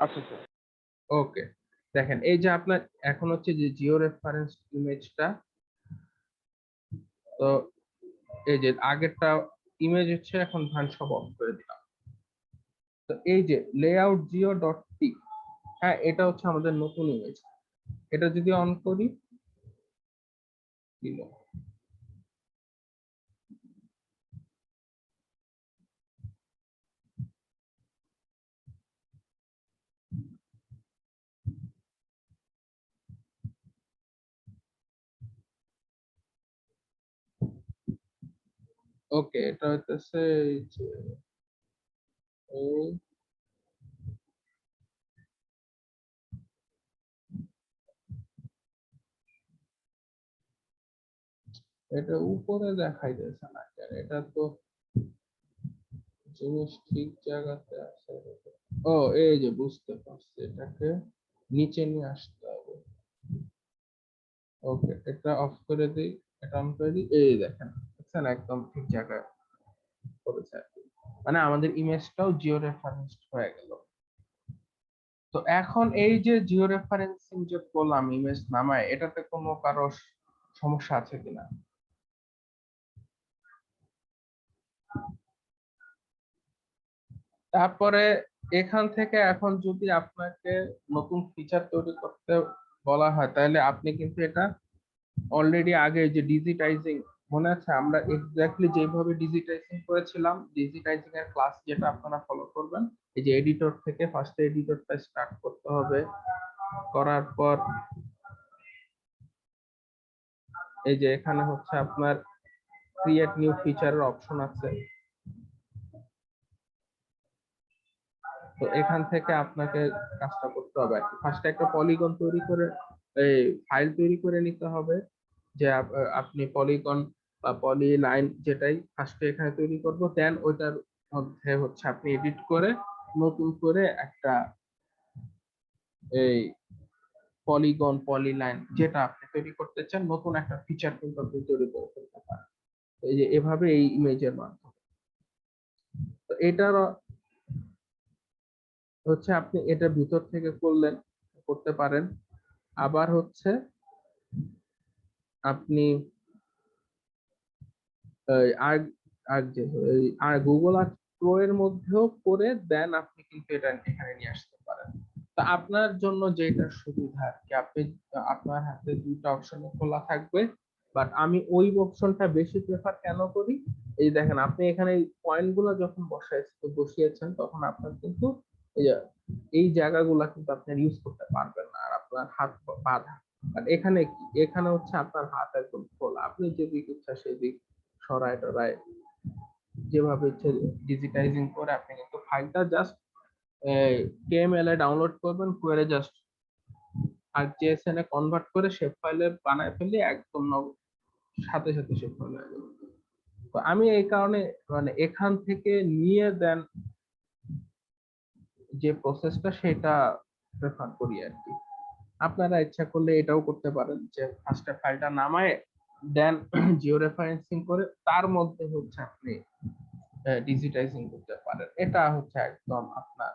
আচ্ছা স্যার। ওকে, দেখেন এই যে আপনার এখন হচ্ছে যে জিও রেফারেন্স ইমেজটা, তো এই যে আগেরটা ইমেজ হচ্ছে এখন ভান সব অফ করে দিলাম। তো এই যে লেআউট জিও ডট টি, হ্যাঁ এটা হচ্ছে আমাদের নতুন ইমেজ। এটা যদি অন করি, দিল ওকে, এটা হইতেছে এই যে এই এটা উপরে দেখাইতেছে না কেন, এটা তো জিনিস ঠিক জায়গাতে আছে। ও এই যে বুঝতে পারছি, এটাকে নিচে নিয়ে আসতে হবে। ওকে, এটা অফ করে দিই, এটা অন করে দিই। এই দেখেন দেখছেন একদম ঠিক জায়গায় করেছে আর কি। মানে আমাদের ইমেজটাও জিও রেফারেন্সড হয়ে গেল। তো এখন এই যে জিও রেফারেন্সিং যে করলাম ইমেজ নামায়, এটাতে কোনো কারো সমস্যা আছে কিনা? তারপরে এখান থেকে এখন যদি আপনাকে নতুন ফিচার তৈরি করতে বলা হয়, তাহলে আপনি কিন্তু এটা অলরেডি আগে যে ডিজিটাইজিং মনে আছে, আমরা এক্স্যাক্টলি যেভাবে ডিজিটাইজিং করেছিলাম, ডিজিটাইজিং এর ক্লাস যেটা আপনারা ফলো করবেন, এই যে এডিটর থেকে ফার্স্টে এডিটরটা স্টার্ট করতে হবে। করার পর এই যে এখানে হচ্ছে আপনার ক্রিয়েট নিউ ফিচারের অপশন আছে। তো এখান থেকে আপনাকে কাজটা করতে হবে। ফার্স্টে একটা পলিগন তৈরি করে এই ফাইল তৈরি করে নিতে হবে, যে আপনি পলিগন বা পলি লাইন যেটাই ফার্স্টে এখানে তৈরি করব, দেন ওইটার মধ্যে হচ্ছে আপনি এডিট করে নতুন করে একটা এই পলিগন পলি লাইন যেটা আপনি তৈরি করতে চান, নতুন একটা ফিচার কিন্তু আপনি তৈরি করে ফেলতে পারেন। এই যে এভাবে এই ইমেজের মাধ্যমে। তো এটার হচ্ছে আপনি এটা ভিতর থেকে করতে পারেন। আবার হচ্ছে আপনি আর আর যে আর গুগল আর্ট প্রো এর মধ্যেও করে দেন আপনি কিন্তু এটা এখানে নিয়ে আসতে পারেন। তো আপনার জন্য যেটা সুবিধা আর কি, আপনি আপনার হাতে দুইটা অপশন খোলা থাকবে, বাট আমি ওই অপশনটা বেশি প্রেফার কেন করি, এই দেখেন আপনি এখানে পয়েন্ট গুলো যখন বসিয়েছেন তখন আপনার কিন্তু এই যে এই জায়গাগুলা কিন্তু আপনি ইউজ করতে পারবেন না, আর আপনার হাত বাঁধা। আর এখানে কি, এখানে হচ্ছে আপনার হাত একদম খোলা, আপনি যেদিক ইচ্ছা সেদিক সরায় টরায় যেভাবে ইচ্ছে ডিজিটাইজিং করে আপনি কিন্তু ফাইলটা জাস্ট কেএমএল এ ডাউনলোড করবেন, করে জাস্ট আর জেএসএন এ কনভার্ট করে শেপ ফাইলে বানায় ফেললে একদম সাথে সাথে শেপ ফাইল হয়ে যাবে। তো আমি এই কারণে মানে এখান থেকে নিয়ে দেন যে প্রসেসটা সেটা প্রেফার করি আর কি। আপনারা ইচ্ছা করলে এটাও করতে পারেন যে ফার্স্টে ফাইলটা নামায় দেন জিও রেফারেন্সিং করে তার মধ্যে হচ্ছে আপনি ডিজিটাইজিং করতে পারেন। এটা হচ্ছে একদম আপনার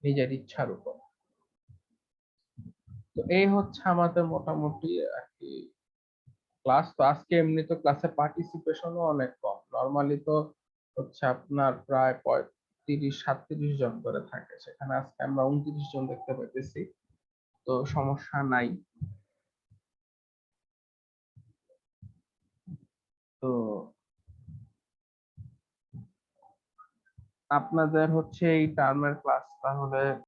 নিজের ইচ্ছার উপর। তো এই হচ্ছে আমাদের মোটামুটি আর কি ক্লাস। তো আজকে এমনি তো ক্লাসে পার্টিসিপেশনও অনেক কম, নরমালি তো হচ্ছে আপনার প্রায় 35-37 জন করে থাকে, সেখানে আজকে আমরা 29 জন দেখতে পাইতেছি। তো সমস্যা নাই। তো আপনাদের হচ্ছে এই টার্মের ক্লাস তাহলে